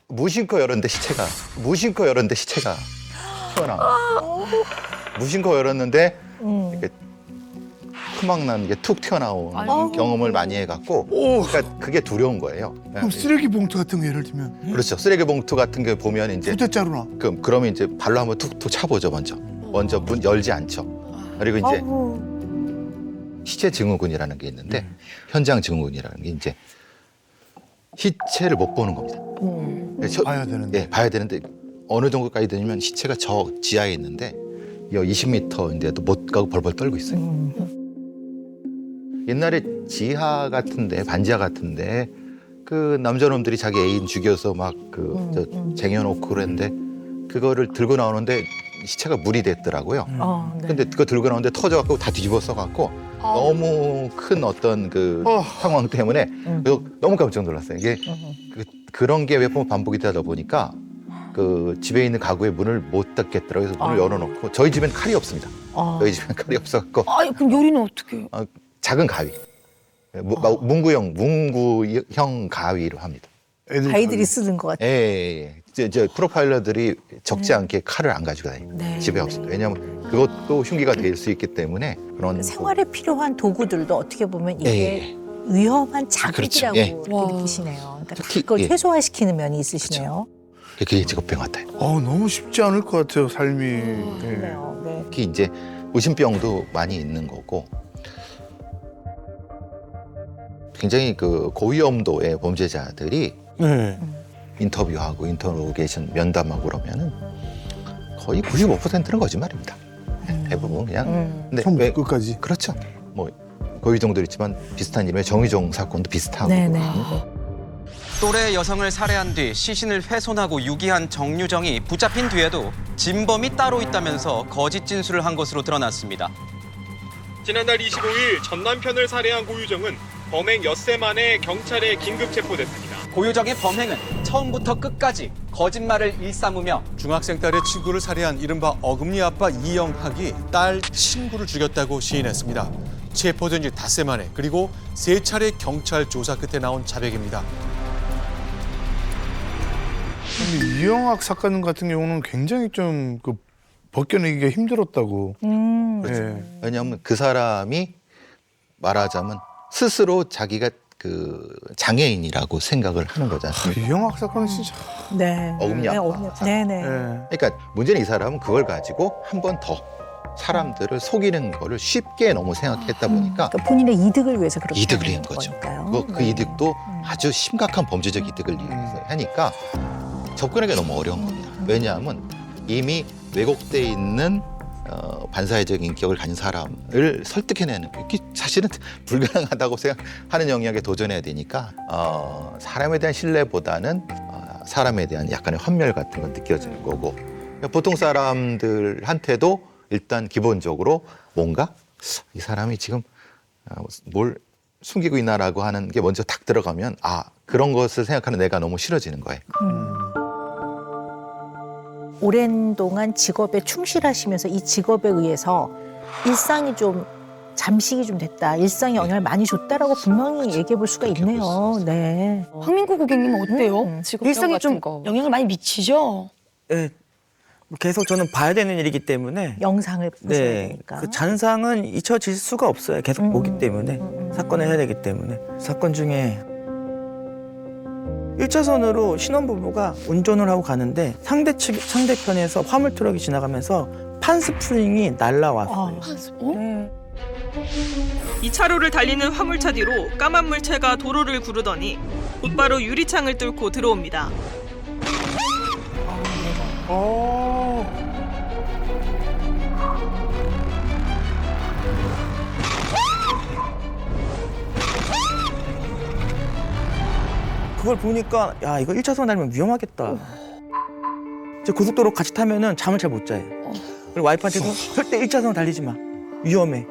[SPEAKER 7] 무심코 열었는데 시체가 튀어나와요. 무심코 열었는데 이렇게 토막나는 게 툭 튀어나오는 경험을 많이 해갖고 그러니까 그게 두려운 거예요.
[SPEAKER 3] 그럼 쓰레기 봉투 같은 거 예를 들면
[SPEAKER 7] 그렇죠. 쓰레기 봉투 같은 게 보면 이제
[SPEAKER 3] 소대자루나.
[SPEAKER 7] 그러면 이제 발로 한번 툭툭 차보죠. 먼저 문 열지 않죠. 그리고 이제 시체 증후군이라는 게 있는데 현장 증후군이라는 게 이제 시체를 못 보는 겁니다.
[SPEAKER 3] 봐야 되는데.
[SPEAKER 7] 예, 봐야 되는데 어느 정도까지 되냐면 시체가 저 지하에 있는데 20m인데도 못 가고 벌벌 떨고 있어요. 옛날에 지하 같은데 반지하 같은데 그 남자놈들이 자기 애인 죽여서 막 쟁여놓고 그랬는데 그거를 들고 나오는데 시체가 물이 됐더라고요.
[SPEAKER 1] 네.
[SPEAKER 7] 근데 그거 들고 나오는데 터져갖고 다 뒤집어 써갖고 너무 큰 어떤 그 상황 때문에 그래서 너무 깜짝 놀랐어요. 이게 그런 게 몇 번 반복이 되다 보니까 그 집에 있는 가구의 문을 못 닫겠더라고요. 그래서 문을 열어놓고 저희 집엔 칼이 없습니다. 저희 집엔 칼이 없어갖고
[SPEAKER 2] 그럼 요리는 어떻게 해요?
[SPEAKER 7] 작은 가위, 문구형 가위로 합니다.
[SPEAKER 1] 아이들이 쓰는 것 같아요.
[SPEAKER 7] 예. 이제 프로파일러들이 적지 않게 칼을 안 가지고 다니고
[SPEAKER 1] 네.
[SPEAKER 7] 집에 없습니다. 왜냐하면 그것도 흉기가 될 수 있기 때문에 그런
[SPEAKER 1] 생활에 필요한 도구들도 어떻게 보면 이게 위험한 자극이라고
[SPEAKER 7] 그렇죠. 예.
[SPEAKER 1] 이렇게 느끼시네요. 그러니까
[SPEAKER 7] 특히,
[SPEAKER 1] 그걸
[SPEAKER 7] 예.
[SPEAKER 1] 최소화시키는 면이 있으시네요.
[SPEAKER 7] 그게 직업병 같아요.
[SPEAKER 3] 너무 쉽지 않을 것 같아요, 삶이. 예.
[SPEAKER 1] 그래요. 네.
[SPEAKER 7] 특히 이제 의심병도 많이 있는 거고 굉장히 그 고위험도의 범죄자들이
[SPEAKER 5] 네.
[SPEAKER 7] 인터뷰하고 인터로게이션 면담하고 그러면은 거의 95%는 거짓말입니다. 대부분 그냥. 근데
[SPEAKER 3] 처음부터 끝까지.
[SPEAKER 7] 그렇죠. 뭐 고위정도 있지만 비슷한 이름의 정의종 사건도 비슷하고.
[SPEAKER 1] 네네.
[SPEAKER 13] 또래 여성을 살해한 뒤 시신을 훼손하고 유기한 정유정이 붙잡힌 뒤에도 진범이 따로 있다면서 거짓 진술을 한 것으로 드러났습니다.
[SPEAKER 10] 지난달 25일 전 남편을 살해한 고유정은 범행 엿새 만에 경찰에 긴급 체포됐습니다.
[SPEAKER 13] 고유정의 범행은 처음부터 끝까지 거짓말을 일삼으며
[SPEAKER 9] 중학생 딸의 친구를 살해한 이른바 어금니 아빠 이영학이 딸 친구를 죽였다고 시인했습니다. 체포된 지 닷새 만에 그리고 3차례 경찰 조사 끝에 나온 자백입니다.
[SPEAKER 3] 근데 이영학 사건 같은 경우는 굉장히 좀 그 벗겨내기가 힘들었다고. 예.
[SPEAKER 7] 왜냐하면 그 사람이 말하자면 스스로 자기가 그 장애인이라고 생각을 하는 거지 않습니까?
[SPEAKER 3] 이영학 사건은 진짜.
[SPEAKER 1] 네.
[SPEAKER 7] 어금니 아빠.
[SPEAKER 1] 네네.
[SPEAKER 7] 그러니까 문제는 이 사람은 그걸 가지고 한 번 더 사람들을 속이는 거를 쉽게 너무 생각했다 보니까
[SPEAKER 1] 그러니까 본인의 이득을 위해서 그렇게
[SPEAKER 7] 이득을
[SPEAKER 1] 하는
[SPEAKER 7] 위한 거죠.
[SPEAKER 1] 거니까요.
[SPEAKER 7] 그 이득도 아주 심각한 범죄적 이득을 위해서 하니까 접근하기가 너무 어려운 겁니다. 왜냐하면 이미 왜곡돼 있는 반사회적 인격을 가진 사람을 설득해내는 게 사실은 불가능하다고 생각하는 영역에 도전해야 되니까 사람에 대한 신뢰보다는 사람에 대한 약간의 환멸 같은 건 느껴지는 거고 보통 사람들한테도 일단 기본적으로 뭔가 이 사람이 지금 뭘 숨기고 있나라고 하는 게 먼저 탁 들어가면 그런 것을 생각하는 내가 너무 싫어지는 거예요.
[SPEAKER 1] 오랜 동안 직업에 충실하시면서 이 직업에 의해서 일상이 좀 잠식이 좀 됐다. 일상에 영향을 많이 줬다라고 분명히 얘기해 볼 수가 있네요. 네.
[SPEAKER 2] 황민구 고객님은 어때요?
[SPEAKER 4] 직업병
[SPEAKER 2] 일상에 좀
[SPEAKER 4] 같은 거.
[SPEAKER 2] 영향을 많이 미치죠?
[SPEAKER 5] 네. 계속 저는 봐야 되는 일이기 때문에
[SPEAKER 1] 영상을 보셔야
[SPEAKER 5] 네,
[SPEAKER 1] 되니까.
[SPEAKER 5] 그 잔상은 잊혀질 수가 없어요. 계속 보기 때문에 사건을 해야 되기 때문에 사건 중에 1차선으로 신혼부부가 운전을 하고 가는데 상대편에서 화물 트럭이 지나가면서 판스프링이 날라왔어요.
[SPEAKER 1] 네.
[SPEAKER 14] 이 차로를 달리는 화물차 뒤로 까만 물체가 도로를 구르더니 곧바로 유리창을 뚫고 들어옵니다.
[SPEAKER 5] 그걸 보니까 야 이거 1차선 달리면 위험하겠다. 저 고속도로 같이 타면은 잠을 잘 못 자요. 그리고 와이프한테도 절대 1차선 달리지 마. 위험해.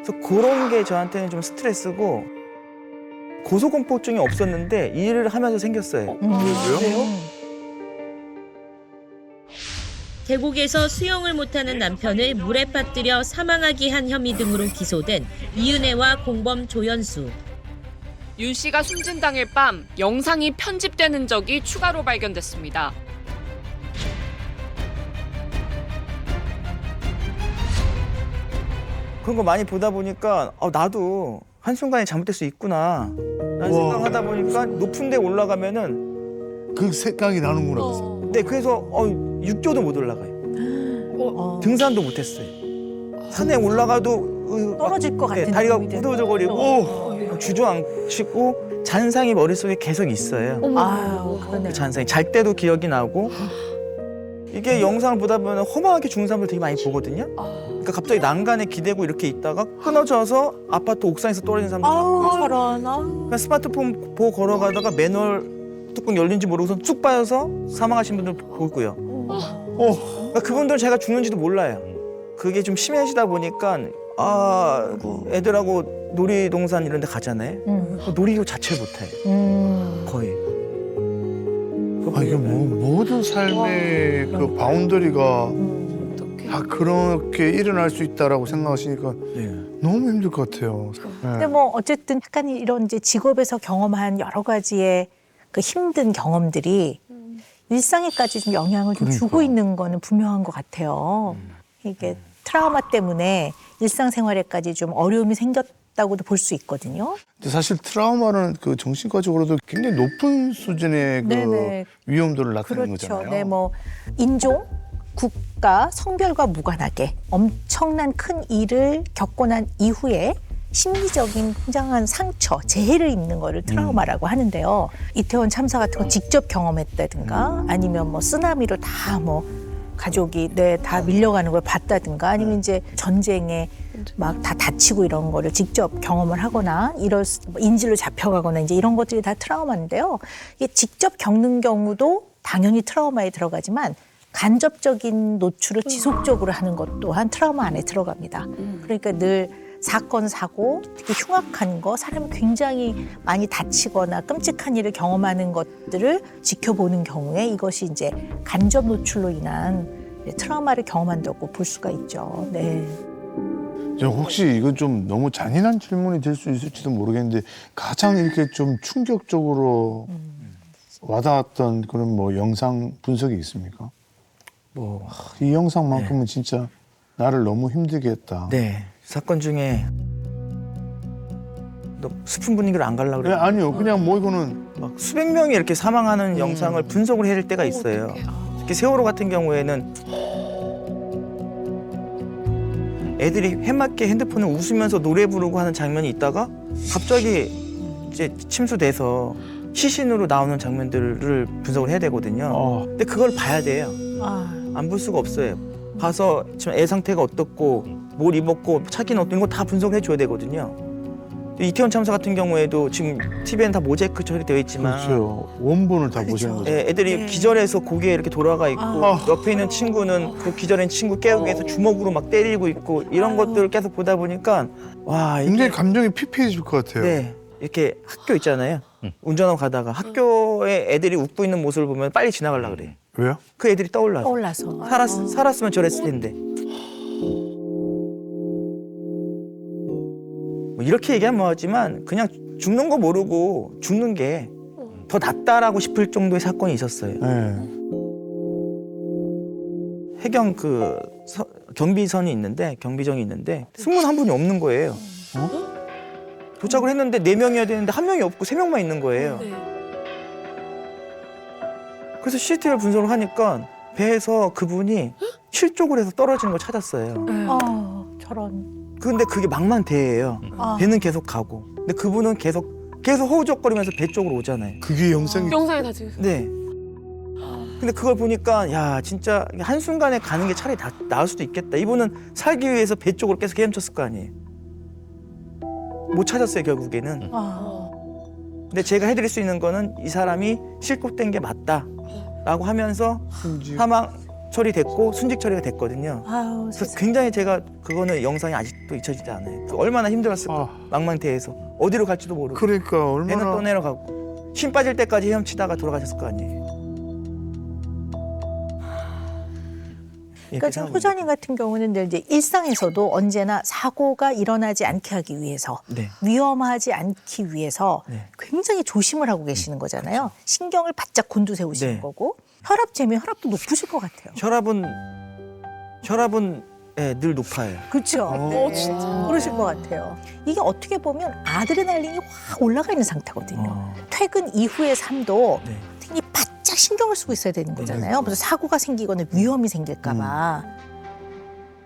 [SPEAKER 5] 그래서 그런 게 저한테는 좀 스트레스고 고소공포증이 없었는데 이 일을 하면서 생겼어요.
[SPEAKER 1] 왜요?
[SPEAKER 15] 계곡에서 수영을 못하는 남편을 물에 빠뜨려 사망하게 한 혐의 등으로 기소된 이은혜와 공범 조연수.
[SPEAKER 4] 윤 씨가 숨진 당일 밤 영상이 편집되는 적이 추가로 발견됐습니다.
[SPEAKER 5] 그런 거 많이 보다 보니까 나도 한순간에 잘못될 수 있구나 라는 생각하다 보니까 높은 데 올라가면은
[SPEAKER 3] 그 생각이 나는구나.
[SPEAKER 5] 네, 그래서 6교도 못 올라가요. 등산도 못 했어요. 산에 올라가도
[SPEAKER 1] 떨어질 것 같은
[SPEAKER 5] 다리가
[SPEAKER 1] 느낌이 드는
[SPEAKER 5] 후들후들거리고 주저앉히고 잔상이 머릿속에 계속 있어요.
[SPEAKER 1] 아유, 그러네요.
[SPEAKER 5] 그 잔상이 잘 때도 기억이 나고 이게 영상을 보다 보면 험하게 죽는 사람들 되게 많이 보거든요. 그러니까 갑자기 난간에 기대고 이렇게 있다가 끊어져서 아파트 옥상에서 떨어진 사람도 많고
[SPEAKER 1] 저런.
[SPEAKER 5] 그러니까 스마트폰 보고 걸어가다가 맨홀 뚜껑 열린지 모르고서 쭉 빠져서 사망하신 분들 보고요. 그러니까 그분들은 제가 죽는지도 몰라요. 그게 좀 심해지다 보니까 애들하고 놀이동산 이런 데 가잖아요. 놀이기구 자체를 못해요. 거의.
[SPEAKER 3] 이게 모든 삶의 그 바운더리가 다 그렇게 일어날 수 있다라고 생각하시니까 너무 힘들 것 같아요.
[SPEAKER 1] 근데 뭐 어쨌든 약간 이런 이제 직업에서 경험한 여러 가지의 그 힘든 경험들이 일상에까지 좀 영향을 좀 주고 있는 거는 분명한 것 같아요. 이게 트라우마 때문에 일상생활에까지 좀 어려움이 생겼던 다고도 볼 수 있거든요.
[SPEAKER 3] 근데 사실 트라우마는 그 정신과적으로도 굉장히 높은 수준의 그
[SPEAKER 1] 네네.
[SPEAKER 3] 위험도를 나타내는
[SPEAKER 1] 그렇죠.
[SPEAKER 3] 거잖아요.
[SPEAKER 1] 네, 뭐 인종, 국가, 성별과 무관하게 엄청난 큰 일을 겪고 난 이후에 심리적인 굉장한 상처, 재해를 입는 거를 트라우마라고 하는데요. 이태원 참사 같은 거 직접 경험했다든가 아니면 뭐 쓰나미로 다 뭐 가족이 다 밀려가는 걸 봤다든가 아니면 이제 전쟁에 막 다 다치고 이런 거를 직접 경험을 하거나 인질로 잡혀가거나 이제 이런 것들이 다 트라우마인데요. 이게 직접 겪는 경우도 당연히 트라우마에 들어가지만 간접적인 노출을 지속적으로 하는 것 또한 트라우마 안에 들어갑니다. 그러니까 늘 사건, 사고, 특히 흉악한 거, 사람이 굉장히 많이 다치거나 끔찍한 일을 경험하는 것들을 지켜보는 경우에 이것이 이제 간접 노출로 인한 트라우마를 경험한다고 볼 수가 있죠. 네.
[SPEAKER 3] 저 혹시 이건 좀 너무 잔인한 질문이 될 수 있을지도 모르겠는데 가장 이렇게 좀 충격적으로 와닿았던 그런 뭐 영상 분석이 있습니까?
[SPEAKER 5] 뭐
[SPEAKER 3] 이 영상만큼은 진짜 나를 너무 힘들게 했다.
[SPEAKER 5] 네. 사건 중에 너 슬픈 분위기를 안 가려고
[SPEAKER 3] 네,
[SPEAKER 5] 그래요.
[SPEAKER 3] 아니요. 그냥 뭐 이거는
[SPEAKER 5] 막 수백 명이 이렇게 사망하는 영상을 분석을 해야 될 때가 있어요. 특히 세월호 같은 경우에는 애들이 해맑게 핸드폰을 웃으면서 노래 부르고 하는 장면이 있다가 갑자기 이제 침수돼서 시신으로 나오는 장면들을 분석을 해야 되거든요. 근데 그걸 봐야 돼요. 안 볼 수가 없어요. 봐서 지금 애 상태가 어떻고 뭘 입었고 차기는 어떤 거 다 분석을 해줘야 되거든요. 이태원 참사 같은 경우에도 지금 TV에는 다 모자이크 처리되어 있지만
[SPEAKER 3] 그렇죠. 원본을 다 보시는 거죠.
[SPEAKER 5] 애들이 기절해서 고개에 이렇게 돌아가 있고 옆에 있는 친구는 그 기절한 친구 깨우기 위해서 주먹으로 막 때리고 있고 이런 것들을 계속 보다 보니까 와 이게
[SPEAKER 3] 굉장히 감정이 피폐해질 것 같아요.
[SPEAKER 5] 네 이렇게 학교 있잖아요. 운전하고 가다가 학교에 애들이 웃고 있는 모습을 보면 빨리 지나가려고 그래요.
[SPEAKER 3] 왜요?
[SPEAKER 5] 그 애들이 떠올라서 살았으면 저랬을 텐데. 뭐 이렇게 얘기하면 뭐하지만 그냥 죽는 거 모르고 죽는 게 더 낫다라고 싶을 정도의 사건이 있었어요.
[SPEAKER 3] 네.
[SPEAKER 5] 해경 그 경비선이 있는데 경비정이 있는데 승무원 한 분이 없는 거예요. 도착을 했는데 4명이어야 되는데 1명이 없고 3명만 있는 거예요. 그래서 CCTV를 분석을 하니까 배에서 그분이 실족을 해서 떨어지는 걸 찾았어요.
[SPEAKER 1] 저런.
[SPEAKER 5] 근데 그게 망망대해예요. 배는 계속 가고. 근데 그분은 계속 허우적거리면서 배 쪽으로 오잖아요.
[SPEAKER 3] 그게 영상에
[SPEAKER 4] 다 찍었어요.
[SPEAKER 5] 네. 근데 그걸 보니까 야 진짜 한순간에 가는 게 차라리 나을 수도 있겠다. 이분은 살기 위해서 배 쪽으로 계속 헤엄쳤을 거 아니에요. 못 찾았어요 결국에는. 근데 제가 해드릴 수 있는 거는 이 사람이 실족된 게 맞다라고 하면서 사망 처리됐고 순직 처리가 됐거든요. 그래서 굉장히 제가 그거는 영상이 아직도 잊혀지지 않아요. 얼마나 힘들었을까. 망망대해에서 어디로 갈지도 모르고.
[SPEAKER 3] 그러니까
[SPEAKER 5] 배는
[SPEAKER 3] 얼마나
[SPEAKER 5] 떠내려가고 심 빠질 때까지 헤엄치다가 돌아가셨을 거 아니에요.
[SPEAKER 1] 그러니까 지금 소장님 같은 경우는 이제 일상에서도 언제나 사고가 일어나지 않게 하기 위해서
[SPEAKER 5] 네.
[SPEAKER 1] 위험하지 않기 위해서 굉장히 조심을 하고 계시는 거잖아요. 신경을 바짝 곤두세우시는
[SPEAKER 5] 네.
[SPEAKER 1] 거고 혈압도 높으실 것 같아요.
[SPEAKER 5] 혈압은 늘 높아요.
[SPEAKER 1] 그렇죠. 진짜 그러실 것 같아요. 이게 어떻게 보면 아드레날린이 확 올라가 있는 상태거든요. 퇴근 이후의 삶도 특히 바짝 신경을 쓰고 있어야 되는 거잖아요. 그래서 사고가 생기거나 위험이 생길까 봐.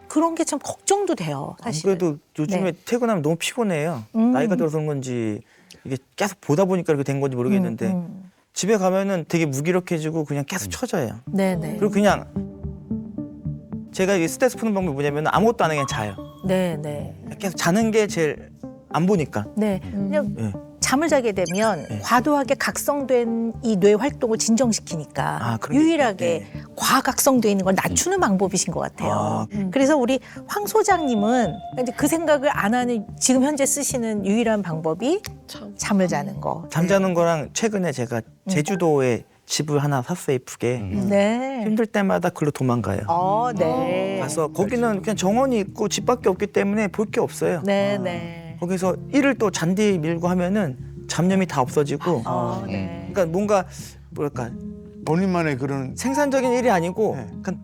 [SPEAKER 1] 그런 게 참 걱정도 돼요. 사실.
[SPEAKER 5] 그래도 요즘에 퇴근하면 너무 피곤해요. 나이가 들어서 그런 건지 이게 계속 보다 보니까 이렇게 된 건지 모르겠는데 집에 가면은 되게 무기력해지고 그냥 계속 처져요.
[SPEAKER 1] 네네.
[SPEAKER 5] 그리고 그냥 제가 이 스트레스 푸는 방법이 뭐냐면 아무것도 안 하고 그냥 자요.
[SPEAKER 1] 네네.
[SPEAKER 5] 계속 자는 게 제일 안 보니까.
[SPEAKER 1] 네. 그냥
[SPEAKER 5] 네.
[SPEAKER 1] 잠을 자게 되면 과도하게 각성된 이 뇌 활동을 진정시키니까
[SPEAKER 5] 그러겠다.
[SPEAKER 1] 유일하게 과각성돼 있는 걸 낮추는 방법이신 것 같아요. 그래서 우리 황 소장님은 이제 그 생각을 안 하는 지금 현재 쓰시는 유일한 방법이 잠을 자는 거.
[SPEAKER 5] 잠자는 거랑 최근에 제가 제주도에 집을 하나 샀어요, 예쁘게.
[SPEAKER 1] 네.
[SPEAKER 5] 힘들 때마다 글로 도망가요.
[SPEAKER 1] 네.
[SPEAKER 5] 가서 거기는 그냥 정원이 있고 집밖에 없기 때문에 볼 게 없어요.
[SPEAKER 1] 네.
[SPEAKER 5] 거기서 일을 또 잔디 밀고 하면은 잡념이 다 없어지고.
[SPEAKER 1] 네.
[SPEAKER 5] 그러니까 뭔가 뭐랄까
[SPEAKER 3] 본인만의 그런
[SPEAKER 5] 생산적인 일이 아니고 그냥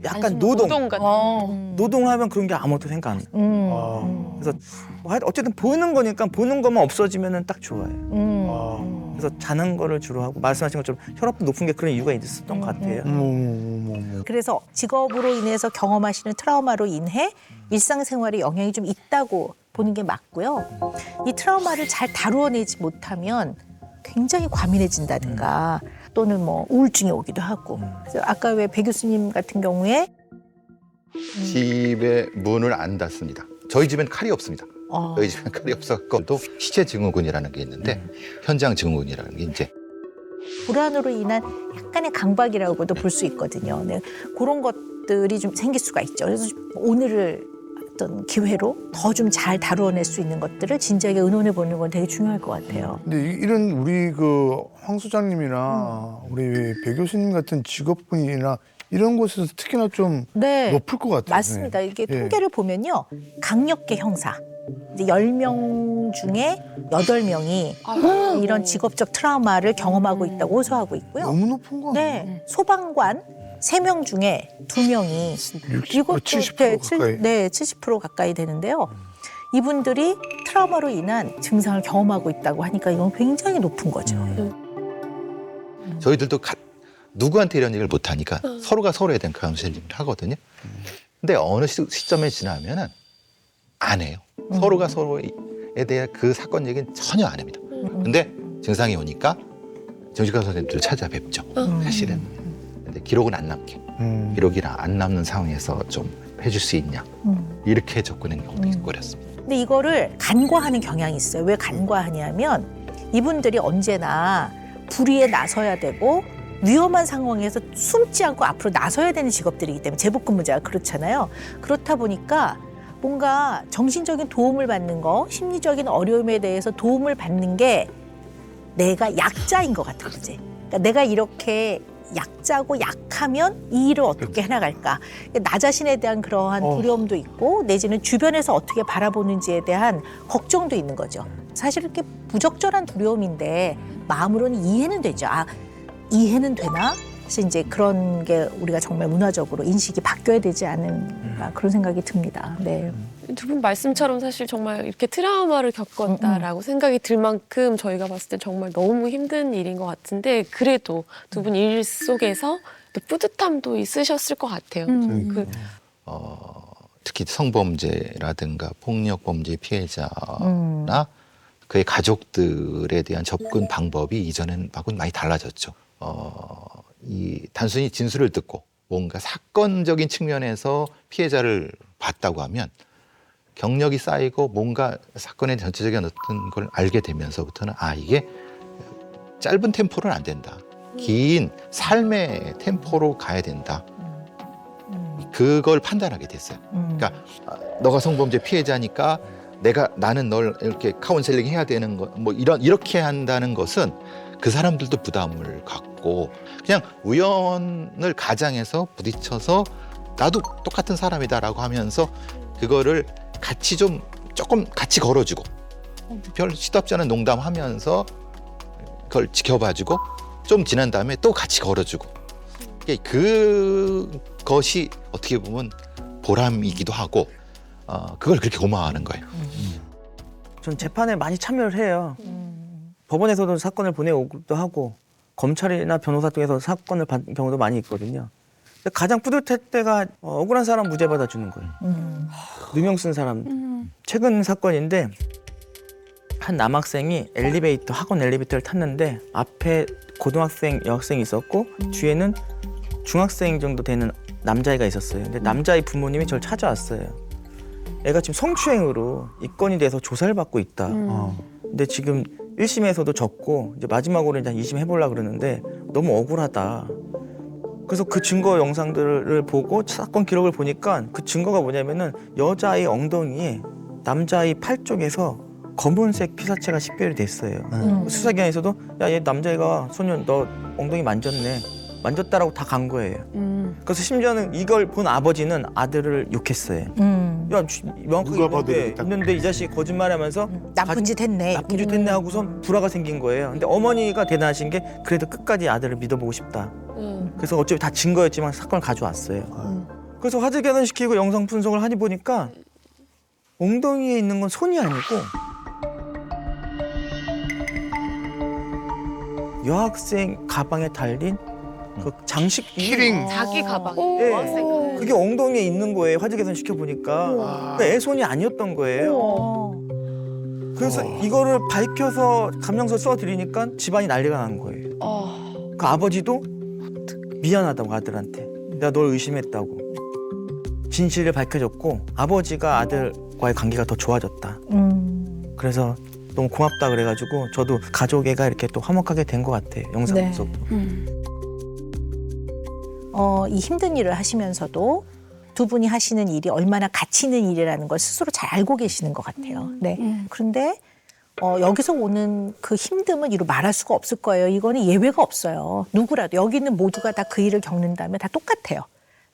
[SPEAKER 5] 약간 노동.
[SPEAKER 4] 같은.
[SPEAKER 5] 노동하면 그런 게 아무것도 생각 안 나. 그래서 어쨌든 보이는 거니까 보는 것만 없어지면 딱 좋아요. 그래서 자는 거를 주로 하고 말씀하신 것처럼 혈압도 높은 게 그런 이유가 있었던 것 같아요.
[SPEAKER 1] 그래서 직업으로 인해서 경험하시는 트라우마로 인해 일상생활에 영향이 좀 있다고 보는 게 맞고요. 이 트라우마를 잘 다루어내지 못하면 굉장히 과민해진다든가 또는 뭐 우울증이 오기도 하고. 그래서 아까 왜 배 교수님 같은 경우에
[SPEAKER 7] 집에 문을 안 닫습니다. 저희 집엔 칼이 없습니다. 저희 집엔 칼이 없었고 또 시체 증후군이라는 게 있는데 현장 증후군이라는 게 이제
[SPEAKER 1] 불안으로 인한 약간의 강박이라고도 볼 수 있거든요. 네, 그런 것들이 좀 생길 수가 있죠. 그래서 오늘을 어떤 기회로 더 좀 잘 다루어낼 수 있는 것들을 진지하게 의논해 보는 건 되게 중요할 것 같아요.
[SPEAKER 3] 근데 이런 우리 그 황 소장님이나 우리 배 교수님 같은 직업군이나 이런 곳에서 특히나 좀
[SPEAKER 1] 네,
[SPEAKER 3] 높을 것 같아요.
[SPEAKER 1] 맞습니다.
[SPEAKER 3] 네.
[SPEAKER 1] 이게
[SPEAKER 3] 예.
[SPEAKER 1] 통계를 보면요. 강력계 형사. 이제 10명 중에 8명이 이런 직업적 트라우마를 경험하고 있다고 호소하고 있고요.
[SPEAKER 3] 너무 높은 거 아니에요?
[SPEAKER 1] 네. 소방관 3명 중에 2명이 이것도
[SPEAKER 3] 70% 가까이.
[SPEAKER 1] 네, 70% 가까이 되는데요. 이분들이 트라우마로 인한 증상을 경험하고 있다고 하니까 이건 굉장히 높은 거죠.
[SPEAKER 7] 저희들도 누구한테 이런 얘기를 못 하니까 서로가 서로에 대한 카운셀링을 하거든요. 근데 어느 시점에 지나면은 안 해요. 서로가 서로에 대한 그 사건 얘기는 전혀 안 합니다. 근데 증상이 오니까 정신과 선생님들 찾아뵙죠. 사실은. 근데 기록은 안 남게. 기록이 안 남는 상황에서 좀 해줄 수 있냐. 이렇게 접근하는 경우도 있고 그랬습니다.
[SPEAKER 1] 근데 이거를 간과하는 경향이 있어요. 왜 간과하냐면 이분들이 언제나 불의에 나서야 되고 위험한 상황에서 숨지 않고 앞으로 나서야 되는 직업들이기 때문에 재복근무자가 그렇잖아요. 그렇다 보니까 뭔가 정신적인 도움을 받는 거, 심리적인 어려움에 대해서 도움을 받는 게 내가 약자인 것 같아, 그지? 그러니까 내가 이렇게 약자고 약하면 이 일을 어떻게 해나갈까? 나 자신에 대한 그러한 두려움도 있고 내지는 주변에서 어떻게 바라보는지에 대한 걱정도 있는 거죠. 사실 이렇게 부적절한 두려움인데 마음으로는 이해는 되죠. 아, 이해는 되나? 그래서 이제 그런 게 우리가 정말 문화적으로 인식이 바뀌어야 되지 않은가 그런 생각이 듭니다. 네.
[SPEAKER 4] 두 분 말씀처럼 사실 정말 이렇게 트라우마를 겪었다라고 생각이 들 만큼 저희가 봤을 때 정말 너무 힘든 일인 것 같은데 그래도 두 분 일 속에서 또 뿌듯함도 있으셨을 것 같아요.
[SPEAKER 7] 특히 성범죄라든가 폭력범죄 피해자나 그의 가족들에 대한 접근 방법이 이전하고는 많이 달라졌죠. 이 단순히 진술을 듣고 뭔가 사건적인 측면에서 피해자를 봤다고 하면 경력이 쌓이고 뭔가 사건의 전체적인 어떤 걸 알게 되면서부터는 아 이게 짧은 템포는 안 된다. 긴 삶의 템포로 가야 된다. 그걸 판단하게 됐어요. 그러니까 너가 성범죄 피해자니까 나는 널 이렇게 카운셀링 해야 되는 거 뭐 이렇게 한다는 것은 그 사람들도 부담을 갖고 그냥 우연을 가장해서 부딪혀서 나도 똑같은 사람이다라고 하면서 그거를 같이 조금 같이 걸어주고 별 시답지 않은 농담하면서 그걸 지켜봐주고 좀 지난 다음에 또 같이 걸어주고 그것이 어떻게 보면 보람이기도 하고 그걸 그렇게 고마워하는 거예요.
[SPEAKER 5] 전 재판에 많이 참여를 해요. 법원에서도 사건을 보내오기도 하고 검찰이나 변호사 쪽에서 사건을 받는 경우도 많이 있거든요. 근데 가장 뿌듯할 때가 억울한 사람 무죄 받아주는 거예요. 누명 쓴 사람. 최근 사건인데 한 남학생이 학원 엘리베이터를 탔는데 앞에 고등학생, 여학생이 있었고 뒤에는 중학생 정도 되는 남자애가 있었어요. 근데 남자의 부모님이 저를 찾아왔어요. 애가 지금 성추행으로 입건이 돼서 조사를 받고 있다. 근데 지금 1심에서도 졌고 이제 마지막으로 이제 2심 해보려고 그러는데 너무 억울하다. 그래서 그 증거 영상들을 보고 사건 기록을 보니까 그 증거가 뭐냐면은 여자의 엉덩이에 남자의 팔 쪽에서 검은색 피사체가 식별이 됐어요. 수사기관에서도 야, 얘 남자애가 소년 너 엉덩이 만졌다라고 다 간 거예요. 그래서 심지어는 이걸 본 아버지는 아들을 욕했어요. 야, 명확하게 있는데 이 자식이 거짓말하면서
[SPEAKER 1] 나쁜 짓 했네.
[SPEAKER 5] 나쁜 짓 했네 하고서 불화가 생긴 거예요. 근데 어머니가 대단하신 게 그래도 끝까지 아들을 믿어보고 싶다. 그래서 어차피 다 증거였지만 사건을 가져왔어요. 그래서 화재 개선시키고 영상 분석을 하니 보니까 엉덩이에 있는 건 손이 아니고 여학생 가방에 달린 그 장식
[SPEAKER 3] 키링.
[SPEAKER 4] 자기 가방.
[SPEAKER 5] 예, 그게 엉덩이에 있는 거예요. 화재 개선시켜 보니까 그러니까 애 손이 아니었던 거예요. 그래서 이거를 밝혀서 감정서 써드리니까 집안이 난리가 난 거예요. 그 아버지도 미안하다고 아들한테 내가 널 의심했다고 진실을 밝혀줬고 아버지가 아들과의 관계가 더 좋아졌다. 그래서 너무 고맙다 그래가지고 저도 가족애가 이렇게 또 화목하게 된 것 같아요. 영상
[SPEAKER 1] 네.
[SPEAKER 5] 분석.
[SPEAKER 1] 이 힘든 일을 하시면서도 두 분이 하시는 일이 얼마나 가치 있는 일이라는 걸 스스로 잘 알고 계시는 것 같아요. 네. 그런데 여기서 오는 그 힘듦은 이루 말할 수가 없을 거예요. 이거는 예외가 없어요. 누구라도 여기 있는 모두가 다 그 일을 겪는다면 다 똑같아요.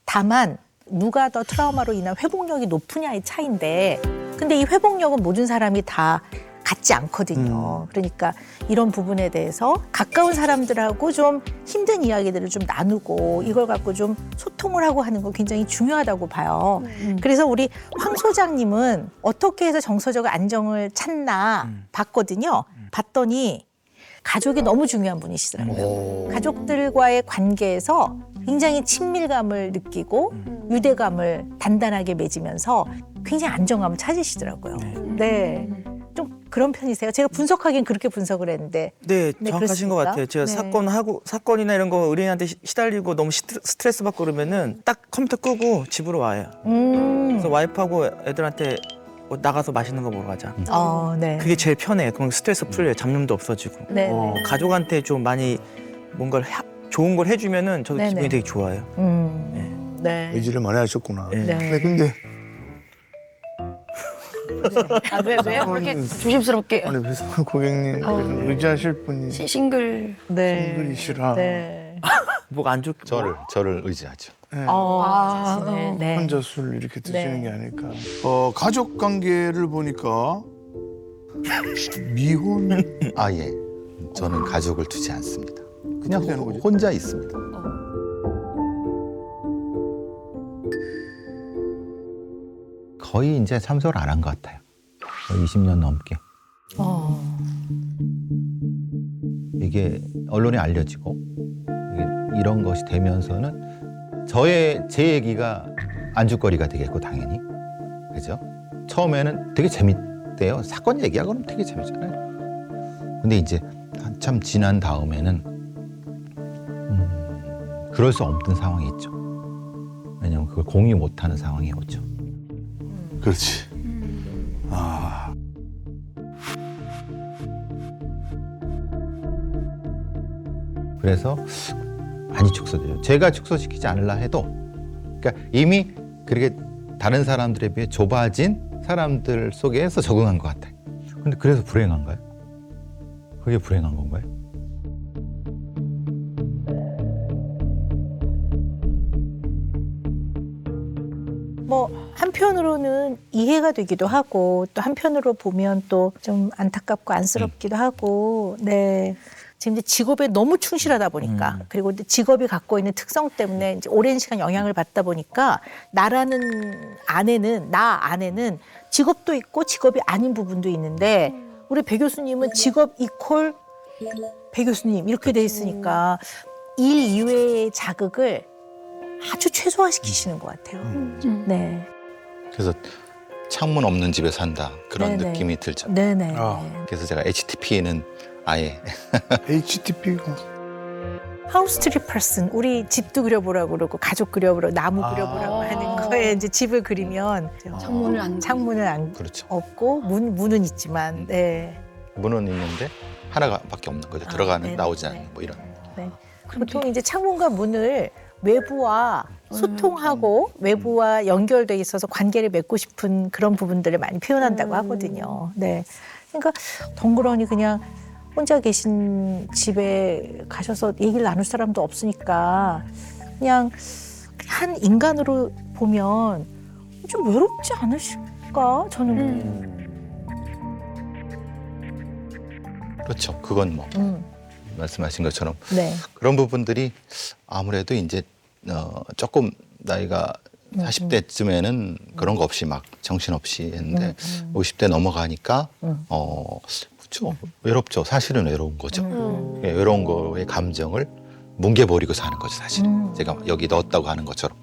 [SPEAKER 1] 다만 누가 더 트라우마로 인한 회복력이 높으냐의 차이인데 근데 이 회복력은 모든 사람이 다 같지 않거든요. 그러니까 이런 부분에 대해서 가까운 사람들하고 좀 힘든 이야기들을 좀 나누고 이걸 갖고 좀 소통을 하고 하는 거 굉장히 중요하다고 봐요. 그래서 우리 황 소장님은 어떻게 해서 정서적 안정을 찾나 봤거든요. 봤더니 가족이 너무 중요한 분이시더라고요. 가족들과의 관계에서 굉장히 친밀감을 느끼고 유대감을 단단하게 맺으면서 굉장히 안정감을 찾으시더라고요. 네. 좀 그런 편이세요? 제가 분석하기엔 그렇게 분석을 했는데.
[SPEAKER 5] 네, 정확하신 것
[SPEAKER 1] 그렇습니까?
[SPEAKER 5] 같아요. 제가
[SPEAKER 1] 네.
[SPEAKER 5] 사건이나 이런 거 의뢰인한테 시달리고 너무 스트레스 받고 그러면은 딱 컴퓨터 끄고 집으로 와요. 그래서 와이프하고 애들한테 나가서 맛있는 거 먹으러 가자.
[SPEAKER 1] 네.
[SPEAKER 5] 그게 제일 편해요. 그럼 스트레스 풀려요. 잡념도 없어지고.
[SPEAKER 1] 네.
[SPEAKER 5] 가족한테 좀 많이 뭔가를 좋은 걸 해주면은 저도
[SPEAKER 1] 네네.
[SPEAKER 5] 기분이 되게 좋아요.
[SPEAKER 1] 네.
[SPEAKER 3] 의지를 많이 하셨구나.
[SPEAKER 5] 네.
[SPEAKER 3] 네, 근데
[SPEAKER 2] 왜 그렇게 조심스럽게
[SPEAKER 3] 아니 배상훈 고객님 의지하실 분이
[SPEAKER 2] 싱글.
[SPEAKER 1] 네.
[SPEAKER 3] 싱글이시라
[SPEAKER 1] 네.
[SPEAKER 5] 뭐가 안 좋게
[SPEAKER 7] 저를 의지하죠.
[SPEAKER 1] 네.
[SPEAKER 3] 혼자 술 이렇게 드시는
[SPEAKER 1] 네.
[SPEAKER 3] 게 아닐까. 가족 관계를 보니까 미혼
[SPEAKER 7] 아 예. 저는 가족을 두지 않습니다. 그냥
[SPEAKER 3] 어떻게 하는 거죠?
[SPEAKER 7] 혼자 있습니다. 거의 이제 참석을 안 한 것 같아요. 거의 20년 넘게. 이게 언론에 알려지고 이런 것이 되면서는 제 얘기가 안주거리가 되겠고 당연히 그죠? 처음에는 되게 재밌대요. 사건 얘기하고 그러면 되게 재밌잖아요. 근데 이제 한참 지난 다음에는 그럴 수 없는 상황이 있죠. 왜냐면 그걸 공유 못하는 상황이 오죠.
[SPEAKER 3] 그렇지.
[SPEAKER 7] 그래서 많이 축소돼요. 제가 축소시키지 않으려 해도 그러니까 이미 그렇게 다른 사람들에 비해 좁아진 사람들 속에서 적응한 것 같아요. 근데 그래서 불행한가요? 그게 불행한 건가요?
[SPEAKER 1] 뭐 한편으로는 이해가 되기도 하고 또 한편으로 보면 또 좀 안타깝고 안쓰럽기도 하고 네. 지금 이제 직업에 너무 충실하다 보니까 그리고 이제 직업이 갖고 있는 특성 때문에 이제 오랜 시간 영향을 받다 보니까 나 안에는 직업도 있고 직업이 아닌 부분도 있는데 우리 배 교수님은 직업 이퀄 배 교수님 이렇게 돼 있으니까 일 이외의 자극을 아주 최소화시키시는 것 같아요. 네.
[SPEAKER 7] 그래서 창문 없는 집에 산다 그런
[SPEAKER 1] 네네.
[SPEAKER 7] 느낌이 들죠.
[SPEAKER 1] 네네.
[SPEAKER 7] 그래서 제가 HTP는 아예
[SPEAKER 3] HTP가
[SPEAKER 1] 하우스 트리 퍼슨 우리 집도 그려보라고 그러고 가족 그려보라고 나무 그려보라고 하는 거에 이제 집을 그리면 창문을 안
[SPEAKER 7] 그렇죠.
[SPEAKER 1] 없고 문은 있지만 네.
[SPEAKER 7] 문은 있는데 하나밖에 없는 거죠. 들어가는
[SPEAKER 1] 네네.
[SPEAKER 7] 나오지 않는 뭐 이런.
[SPEAKER 1] 네. 보통 이제 창문과 문을 외부와 소통하고 외부와 연결돼 있어서 관계를 맺고 싶은 그런 부분들을 많이 표현한다고 하거든요. 네. 그러니까 덩그러니 그냥 혼자 계신 집에 가셔서 얘기를 나눌 사람도 없으니까 그냥 한 인간으로 보면 좀 외롭지 않으실까? 저는
[SPEAKER 7] 그렇죠. 그건 뭐 말씀하신 것처럼
[SPEAKER 1] 네.
[SPEAKER 7] 그런 부분들이 아무래도 이제 조금 나이가 40대쯤에는 그런 거 없이 막 정신없이 했는데 50대 넘어가니까 그렇죠. 외롭죠. 사실은 외로운 거죠. 예, 외로운 거의 감정을 뭉개버리고 사는 거죠. 사실은 제가 여기 넣었다고 하는 것처럼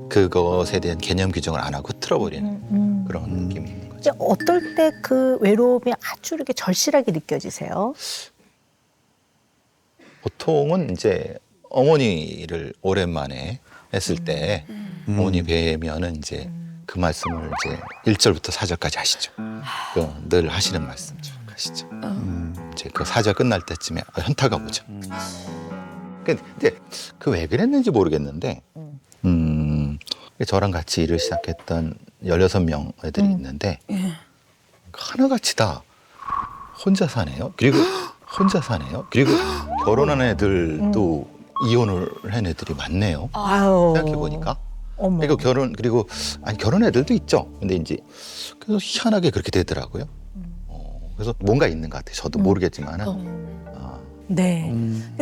[SPEAKER 7] 그것에 대한 개념 규정을 안 하고 틀어버리는 그런 느낌이 있는 거죠.
[SPEAKER 1] 이제 어떨 때 그 외로움이 아주 이렇게 절실하게 느껴지세요?
[SPEAKER 7] 보통은 이제 어머니를 오랜만에 했을 때 어머니 뵈면은 이제 그 말씀을 이제 1절부터 4절까지 하시죠. 늘 하시는 말씀 쭉 하시죠. 이제 그 4절 끝날 때쯤에 현타가 오죠. 근데 그 왜 그랬는지 모르겠는데 저랑 같이 일을 시작했던 16명 애들이 있는데 하나같이 다 혼자 사네요. 그리고 혼자 사네요. 그리고 결혼한 애들도 이혼을 한 애들이 많네요.
[SPEAKER 1] 아유.
[SPEAKER 7] 생각해 보니까.
[SPEAKER 1] 어머.
[SPEAKER 7] 그리고 결혼 애들도 있죠. 근데 이제 그래서 희한하게 그렇게 되더라고요. 그래서 뭔가 있는 것 같아요. 저도 모르겠지만은.
[SPEAKER 1] 네.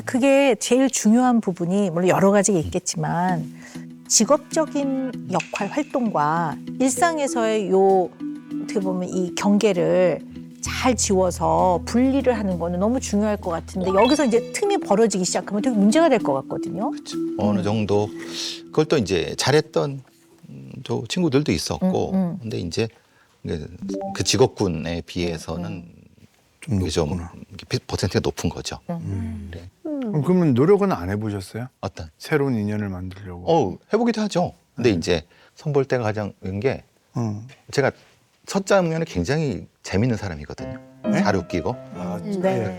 [SPEAKER 1] 그게 제일 중요한 부분이 물론 여러 가지가 있겠지만 직업적인 역할 활동과 일상에서의 요 어떻게 보면 이 경계를 잘 지워서 분리를 하는 거는 너무 중요할 것 같은데 여기서 이제 틈이 벌어지기 시작하면 되게 문제가 될 것 같거든요.
[SPEAKER 7] 어느 정도 그걸 또 이제 잘했던 저 친구들도 있었고 근데 이제 그 직업군에 비해서는 좀 퍼센트가 높은 거죠. 네.
[SPEAKER 3] 그러면 노력은 안 해보셨어요?
[SPEAKER 7] 어떤?
[SPEAKER 3] 새로운 인연을 만들려고.
[SPEAKER 7] 해보기도 하죠. 근데 이제 선볼 때가 가장 은 게 제가 첫 장면에 굉장히 재밌는 사람이거든요. 잘 웃기고.
[SPEAKER 1] 네.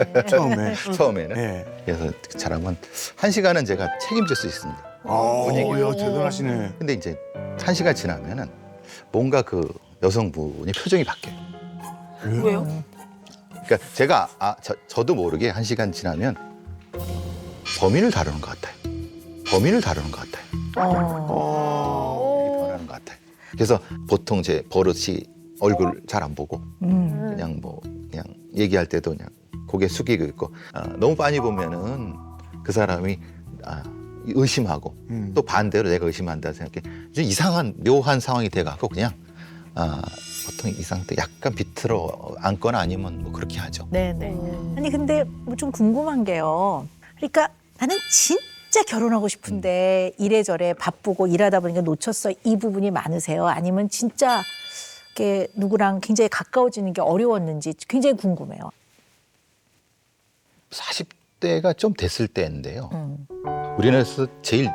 [SPEAKER 7] 처음에는.
[SPEAKER 3] 네.
[SPEAKER 7] 그래서 잘하면 1시간은 제가 책임질 수 있습니다.
[SPEAKER 3] 야, 대단하시네.
[SPEAKER 7] 근데 이제 1시간 지나면은 뭔가 그 여성분이 표정이 바뀌어요.
[SPEAKER 14] 왜요?
[SPEAKER 7] 그러니까 제가 저도 모르게 1시간 지나면 범인을 다루는 것 같아요. 범인을 다루는 것 같아요. 이렇게 변하는 것 같아요. 그래서 보통 제 버릇이 얼굴 잘 안 보고 그냥 얘기할 때도 그냥 고개 숙이고 있고 너무 많이 보면은 그 사람이 의심하고 또 반대로 내가 의심한다 생각해 좀 이상한 묘한 상황이 돼갖고 그냥 보통 이 상태 약간 비틀어 앉거나 아니면 뭐 그렇게 하죠.
[SPEAKER 1] 네네. 아니 근데 뭐 좀 궁금한 게요. 그러니까 나는 진짜 결혼하고 싶은데 이래저래 바쁘고 일하다 보니까 놓쳤어. 이 부분이 많으세요? 아니면 진짜 이렇게 누구랑 굉장히 가까워지는 게 어려웠는지 굉장히 궁금해요.
[SPEAKER 7] 40대가 좀 됐을 때인데요. 우리나라에서 제일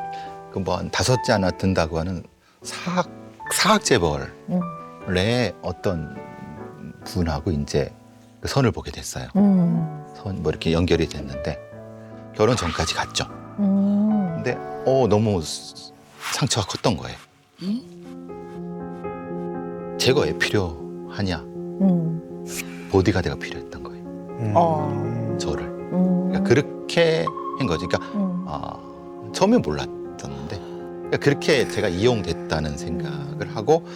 [SPEAKER 7] 뭐 한 5째 하나 든다고 하는 사학재벌의 어떤 분하고 이제 그 선을 보게 됐어요. 선 뭐 이렇게 연결이 됐는데 결혼 전까지 갔죠. 근데 너무 상처가 컸던 거예요. 제가 왜 필요하냐? 보디가드가 필요했던 거예요. 저를. 그러니까 그렇게 한 거지. 그러니까 처음에 몰랐었는데 그러니까 그렇게 제가 이용됐다는 생각을 하고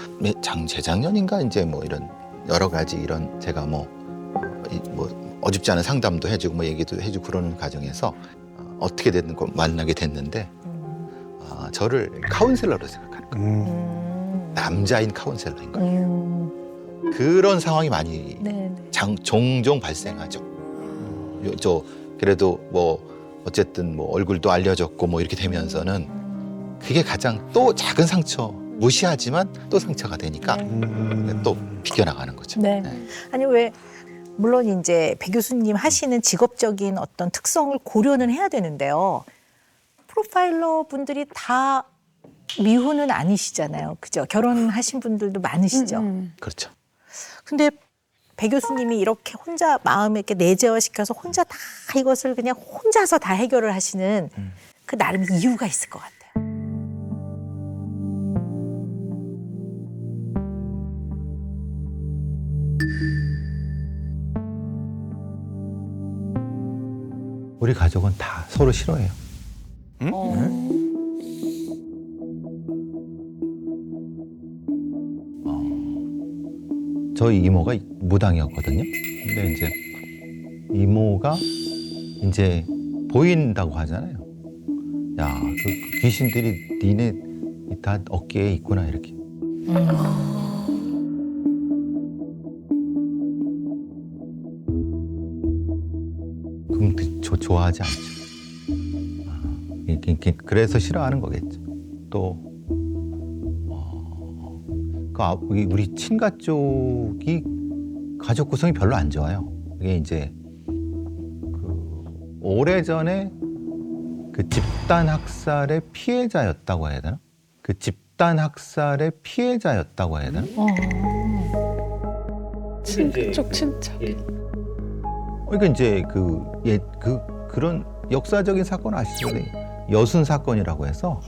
[SPEAKER 7] 재작년인가 이제 뭐 이런 여러 가지 이런 제가 뭐 어줍지 않은 상담도 해주고 뭐 얘기도 해주고 그러는 과정에서 어떻게 됐든 만나게 됐는데 저를 카운셀러로 생각하는 거예요. 남자인 카운셀러인 거예요. 그런 상황이 많이 종종 발생하죠. 그래도 뭐 어쨌든 뭐 얼굴도 알려졌고 뭐 이렇게 되면서는 그게 가장 또 작은 상처 무시하지만 또 상처가 되니까 또 비껴나가는 거죠.
[SPEAKER 1] 네. 아니 왜 물론 이제 배 교수님 하시는 직업적인 어떤 특성을 고려는 해야 되는데요. 프로파일러 분들이 다 미혼은 아니시잖아요. 그죠? 결혼하신 분들도 많으시죠.
[SPEAKER 7] 그렇죠.
[SPEAKER 1] 근데 배 교수님이 이렇게 혼자 마음에 이렇게 내재화시켜서 혼자 다 이것을 그냥 혼자서 다 해결을 하시는 그 나름 이유가 있을 것 같아요.
[SPEAKER 7] 우리 가족은 다 서로 싫어해요. 저희 이모가 무당이었거든요. 근데 이제 이모가 이제 보인다고 하잖아요. 야, 그 귀신들이 니네 다 어깨에 있구나 이렇게. 그럼 좋아하지 않죠. 그래서 싫어하는 거겠죠. 또 우리 친가 쪽이 가족 구성이 별로 안 좋아요. 이게 이제 오래전에 그 집단 학살의 피해자였다고 해야 되나? 그 집단 학살의 피해자였다고 해야 되나?
[SPEAKER 4] 친척 친척.
[SPEAKER 7] 그러니까 이제 그런 역사적인 사건 아시죠? 여순 사건이라고 해서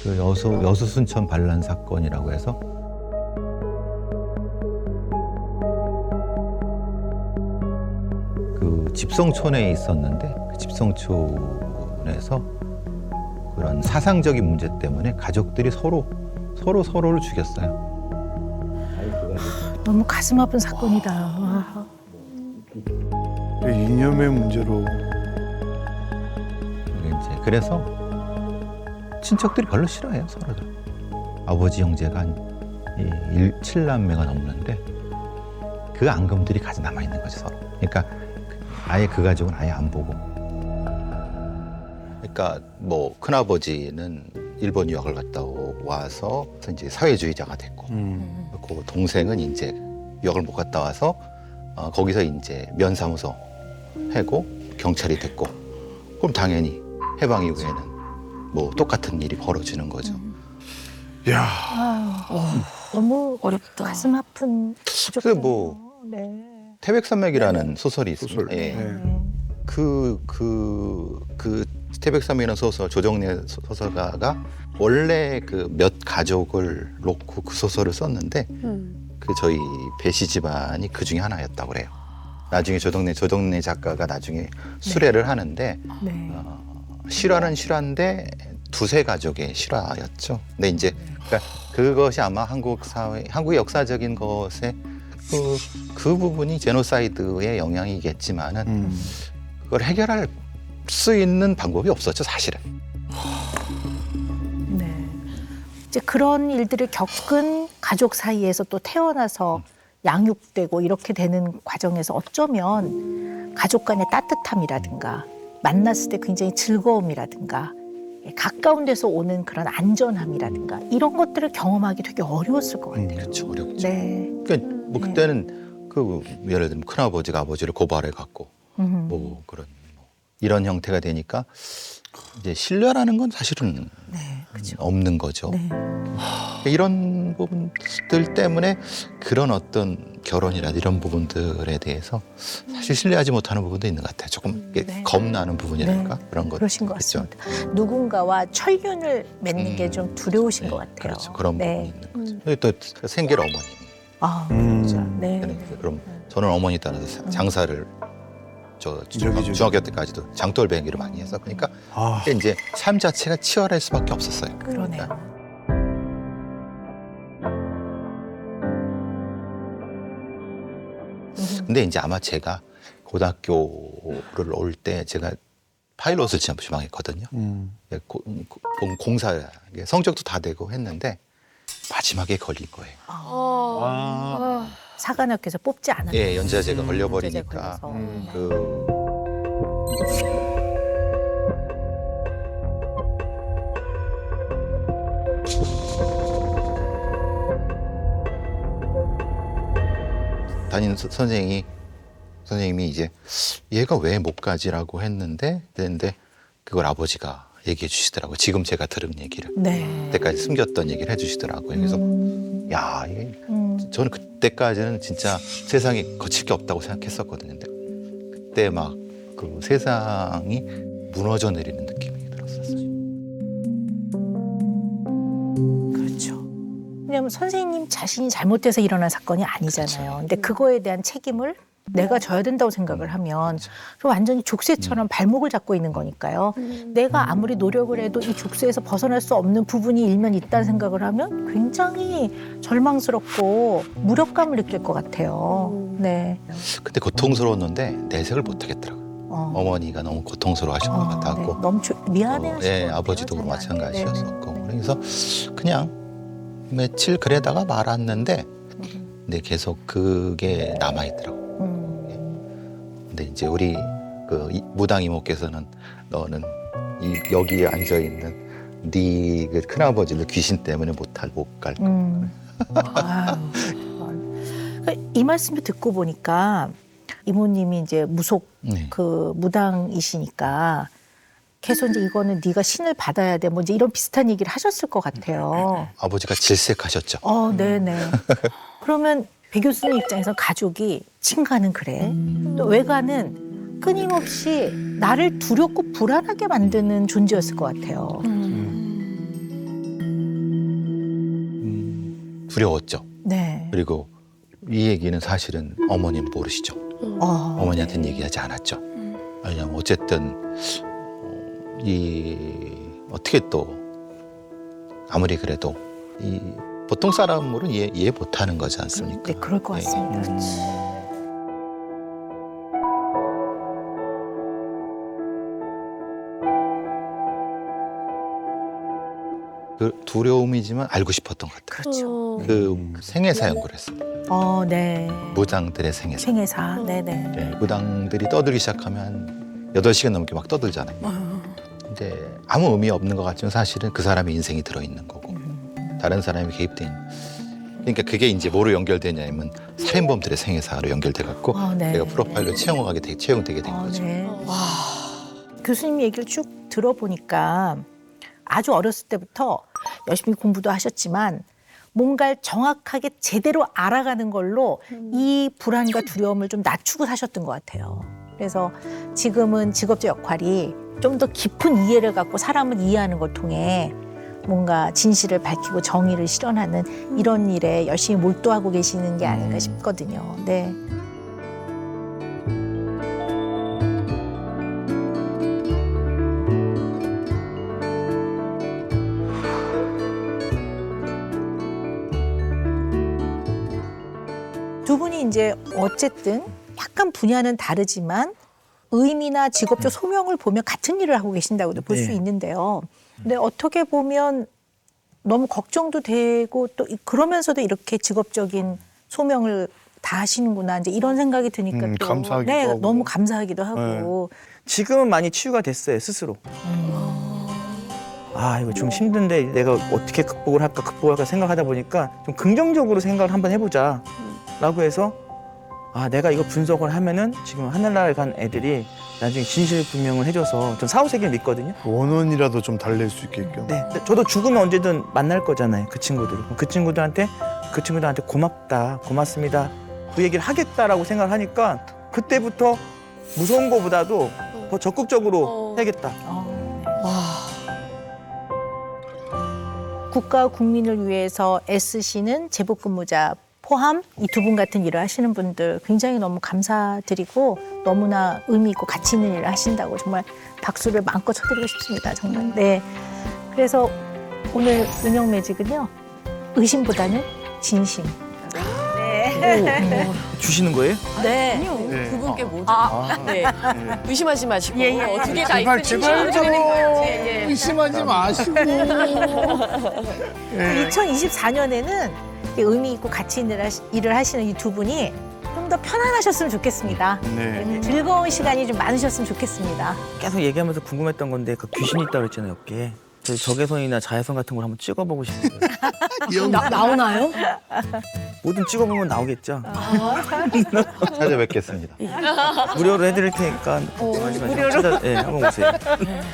[SPEAKER 7] 그 여수 순천 반란 사건이라고 해서 그 집성촌에 있었는데 그 집성촌에서 그런 사상적인 문제 때문에 가족들이 서로를 죽였어요.
[SPEAKER 1] 너무 가슴 아픈 사건이다.
[SPEAKER 3] 이념의 문제로.
[SPEAKER 7] 그래서 친척들이 별로 싫어해요, 서로들. 아버지 형제가 한 7남매가 넘는데 그 앙금들이 가지 남아 있는 거죠, 서로. 그러니까 아예 그 가족은 아예 안 보고. 그러니까 뭐 큰아버지는 일본 유학을 갔다 와서 이제 사회주의자가 됐고, 그 동생은 이제 유학을 못 갔다 와서 거기서 이제 면사무소 해고 경찰이 됐고, 그럼 당연히 해방 이후에는 뭐 똑같은 일이 벌어지는 거죠.
[SPEAKER 3] 야,
[SPEAKER 1] 너무 어렵다. 가슴 아픈.
[SPEAKER 7] 그래서 뭐 태백산맥이라는 소설이 있습니다.
[SPEAKER 3] 소설.
[SPEAKER 7] 예. 그 태백산맥이라는 소설 조정래 소설가가 원래 그 몇 가족을 놓고 그 소설을 썼는데 그 저희 배씨 집안이 그 중에 하나였다고 그래요. 나중에 조정래 작가가 나중에 수레를 하는데 실화는 실화인데 두세 가족의 실화였죠. 근데 이제 그러니까 그것이 아마 한국 사회, 한국의 역사적인 것에 그 부분이 제노사이드의 영향이겠지만은 그걸 해결할 수 있는 방법이 없었죠, 사실은.
[SPEAKER 1] 네. 이제 그런 일들을 겪은 가족 사이에서 또 태어나서 양육되고 이렇게 되는 과정에서 어쩌면 가족 간의 따뜻함이라든가 만났을 때 굉장히 즐거움이라든가 가까운 데서 오는 그런 안전함이라든가 이런 것들을 경험하기 되게 어려웠을 것 같아요.
[SPEAKER 7] 그렇죠, 어렵죠.
[SPEAKER 1] 네.
[SPEAKER 7] 그러니까 뭐 그때는 그 예를 들면 큰아버지가 아버지를 고발해 갖고 뭐 그런 이런 형태가 되니까 이제 신뢰라는 건 사실은 없는 거죠. 이런 부분들 때문에 그런 어떤 결혼이라든지 이런 부분들에 대해서 사실 신뢰하지 못하는 부분도 있는 것 같아요. 조금 겁나는 부분이랄까 그런 것.
[SPEAKER 1] 그러신 것 같습니다. 누군가와 철륜을 맺는 게 좀 두려우신 것 같아요.
[SPEAKER 7] 그렇죠. 그런 부분이 있는 거죠. 또 생계를 어머님이.
[SPEAKER 1] 진짜. 네.
[SPEAKER 7] 그럼 저는 어머니 따라서 장사를 중학교 때까지도 장돌뱅이를 많이 해서 그러니까 이제 삶 자체가 치열할 수밖에 없었어요.
[SPEAKER 1] 그러네요.
[SPEAKER 7] 근데 이제 아마 제가 고등학교를 올 때 제가 파일럿을 지망했거든요. 공사 성적도 다 되고 했는데 마지막에 걸린 거예요.
[SPEAKER 1] 사관학교에서 뽑지 않았어요.
[SPEAKER 7] 예, 연자제가 걸려버리니까 담임 선생님이 이제 얘가 왜 못 가지라고 했는데 그걸 아버지가 얘기해 주시더라고요. 지금 제가 들은 얘기를. 그때까지 숨겼던 얘기를 해주시더라고요. 그래서 야, 이게 저는 그때까지는 진짜 세상에 거칠 게 없다고 생각했었거든요. 근데 그때 막 그 세상이 무너져 내리는 느낌이 들었었어요.
[SPEAKER 1] 그렇죠. 왜냐하면 선생님 자신이 잘못돼서 일어난 사건이 아니잖아요. 근데 그거에 대한 책임을 내가 져야 된다고 생각을 하면 완전히 족쇄처럼 발목을 잡고 있는 거니까요. 내가 아무리 노력을 해도 이 족쇄에서 벗어날 수 없는 부분이 일면 있다는 생각을 하면 굉장히 절망스럽고 무력감을 느낄 것 같아요. 네.
[SPEAKER 7] 근데 고통스러웠는데 내색을 못 하겠더라고요. 어머니가 너무 고통스러워하신 것 같았고
[SPEAKER 1] 네. 너무 미안해하시고
[SPEAKER 7] 네, 아버지도 마찬가지였었고 그래서 그냥 며칠 그래다가 말았는데 근데 계속 그게 남아있더라고. 근데 이제 우리 그 무당 이모께서는 너는 여기에 앉아 있는 네 그 큰아버지를 귀신 때문에 못 갈 거야.
[SPEAKER 1] 이 말씀을 듣고 보니까 이모님이 이제 무속
[SPEAKER 7] 네.
[SPEAKER 1] 그 무당이시니까 계속 이제 이거는 네가 신을 받아야 돼. 뭐 이제 이런 비슷한 얘기를 하셨을 것 같아요.
[SPEAKER 7] 아버지가 질색하셨죠.
[SPEAKER 1] 네네. 그러면 배 교수님 입장에서 가족이 친가는 그래. 또 외가는 끊임없이 나를 두렵고 불안하게 만드는 존재였을 것 같아요.
[SPEAKER 7] 두려웠죠.
[SPEAKER 1] 네.
[SPEAKER 7] 그리고 이 얘기는 사실은 어머니는 모르시죠. 어머니한테는 얘기하지 않았죠. 왜냐면 어쨌든 어떻게 또 아무리 그래도 이 보통 사람으로는 이해 못하는 거지 않습니까?
[SPEAKER 1] 네, 그럴 것 같습니다.
[SPEAKER 7] 그 두려움이지만 알고 싶었던 것 같아요.
[SPEAKER 1] 그렇죠.
[SPEAKER 7] 그 생애사 연구를 했어요.
[SPEAKER 1] 네.
[SPEAKER 7] 무당들의 생애사.
[SPEAKER 1] 생애사. 네네.
[SPEAKER 7] 네, 무당들이 떠들기 시작하면 8시간 넘게 막 떠들잖아요. 근데 아무 의미 없는 것 같지만 사실은 그 사람의 인생이 들어있는 거고 다른 사람이 개입된. 그러니까 그게 이제 뭐로 연결되냐면 살인범들의 생애사로 연결돼갖고
[SPEAKER 1] 네.
[SPEAKER 7] 내가 프로파일로 채용되게 된 거죠.
[SPEAKER 1] 네. 교수님 얘기를 쭉 들어보니까 아주 어렸을 때부터 열심히 공부도 하셨지만 뭔가를 정확하게 제대로 알아가는 걸로 이 불안과 두려움을 좀 낮추고 사셨던 것 같아요. 그래서 지금은 직업적 역할이 좀 더 깊은 이해를 갖고 사람을 이해하는 걸 통해 뭔가 진실을 밝히고 정의를 실현하는 이런 일에 열심히 몰두하고 계시는 게 아닌가 싶거든요. 네. 두 분이 이제 어쨌든 약간 분야는 다르지만 의미나 직업적 소명을 보면 같은 일을 하고 계신다고도 볼 수 있는데요. 근데 어떻게 보면 너무 걱정도 되고 또 그러면서도 이렇게 직업적인 소명을 다 하시는구나 이제 이런 생각이 드니까 또
[SPEAKER 3] 감사하기도
[SPEAKER 1] 네,
[SPEAKER 3] 하고.
[SPEAKER 1] 너무 감사하기도 하고
[SPEAKER 5] 지금은 많이 치유가 됐어요 스스로. 이거 좀 힘든데 내가 어떻게 극복을 할까 생각하다 보니까 좀 긍정적으로 생각을 한번 해보자라고 해서 내가 이거 분석을 하면은 지금 하늘나라에 간 애들이 나중에 진실규명을 해줘서 좀 사후세계를 믿거든요.
[SPEAKER 3] 원원이라도 좀 달랠 수 있게끔.
[SPEAKER 5] 네, 저도 죽으면 언제든 만날 거잖아요. 그 친구들. 그 친구들한테 고맙다, 고맙습니다. 그 얘기를 하겠다라고 생각을 하니까 그때부터 무서운 거보다도 더 적극적으로 해야겠다.
[SPEAKER 1] 국가와 국민을 위해서 애쓰시는 제복근무자 포함 이 두 분 같은 일을 하시는 분들 굉장히 너무 감사드리고 너무나 의미 있고 가치 있는 일을 하신다고 정말 박수를 마음껏 쳐드리고 싶습니다. 정말. 네. 그래서 오늘 은영 매직은요. 의심보다는 진심. 네.
[SPEAKER 5] 주시는 거예요?
[SPEAKER 1] 네.
[SPEAKER 3] 네.
[SPEAKER 4] 그분께 뭐죠? 네. 의심하지 마시고
[SPEAKER 1] 예.
[SPEAKER 4] 두 개 다
[SPEAKER 3] 제발
[SPEAKER 4] 있으시면
[SPEAKER 3] 좀
[SPEAKER 4] 드리는 거예요. 예.
[SPEAKER 3] 의심하지 마시고.
[SPEAKER 1] 2024년에는 의미 있고 가치 있는 일을 하시는 이 두 분이 좀 더 편안하셨으면 좋겠습니다.
[SPEAKER 3] 네.
[SPEAKER 1] 즐거운 시간이 좀 많으셨으면 좋겠습니다.
[SPEAKER 5] 계속 얘기하면서 궁금했던 건데 그 귀신이 있다고 그랬잖아요, 어깨에. 저 적외선이나 자외선 같은 걸 한번 찍어보고 싶어요.
[SPEAKER 2] 나오나요?
[SPEAKER 5] 뭐든 찍어보면 나오겠죠.
[SPEAKER 7] 찾아뵙겠습니다.
[SPEAKER 5] 무료로 해드릴 테니까 한번 오세요.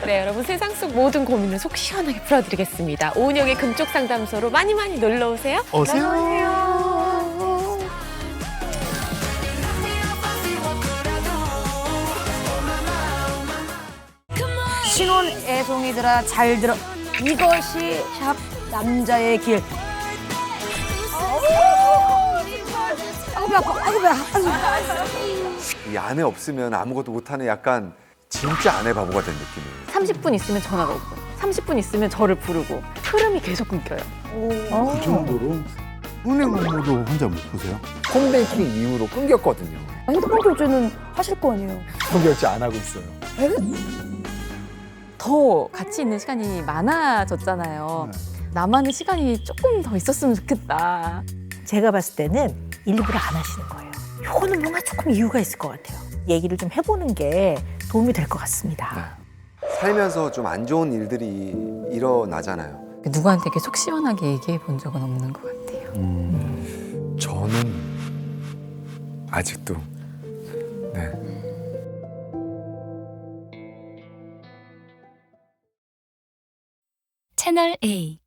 [SPEAKER 4] 네, 여러분 세상 속 모든 고민을 속 시원하게 풀어드리겠습니다. 오은영의 금쪽 상담소로 많이 놀러 오세요.
[SPEAKER 3] 오세요.
[SPEAKER 2] 신혼 애송이들아 잘 들어. 이것이 샵 남자의 길.
[SPEAKER 16] 이 아내 없으면 아무것도 못하는 약간 진짜 아내 바보가 된 느낌이에요.
[SPEAKER 17] 30분 있으면 전화가 오고 30분 있으면 저를 부르고 흐름이 계속 끊겨요.
[SPEAKER 3] 그 정도로? 은행 업무도 혼자 못 보세요?
[SPEAKER 16] 홈뱅킹 이후로 끊겼거든요.
[SPEAKER 2] 핸드폰 결제는 하실 거 아니에요?
[SPEAKER 16] 폰 결제 안 하고 있어요.
[SPEAKER 17] 더 같이 있는 시간이 많아졌잖아요. 나만의 시간이 조금 더 있었으면 좋겠다.
[SPEAKER 1] 제가 봤을 때는 일부러 안 하시는 거예요. 요거는 뭔가 조금 이유가 있을 것 같아요. 얘기를 좀 해보는 게 도움이 될 것 같습니다.
[SPEAKER 16] 살면서 좀 안 좋은 일들이 일어나잖아요.
[SPEAKER 17] 누구한테 이렇게 속 시원하게 얘기해 본 적은 없는 것 같아요.
[SPEAKER 16] 저는 아직도 네.
[SPEAKER 6] 채널 A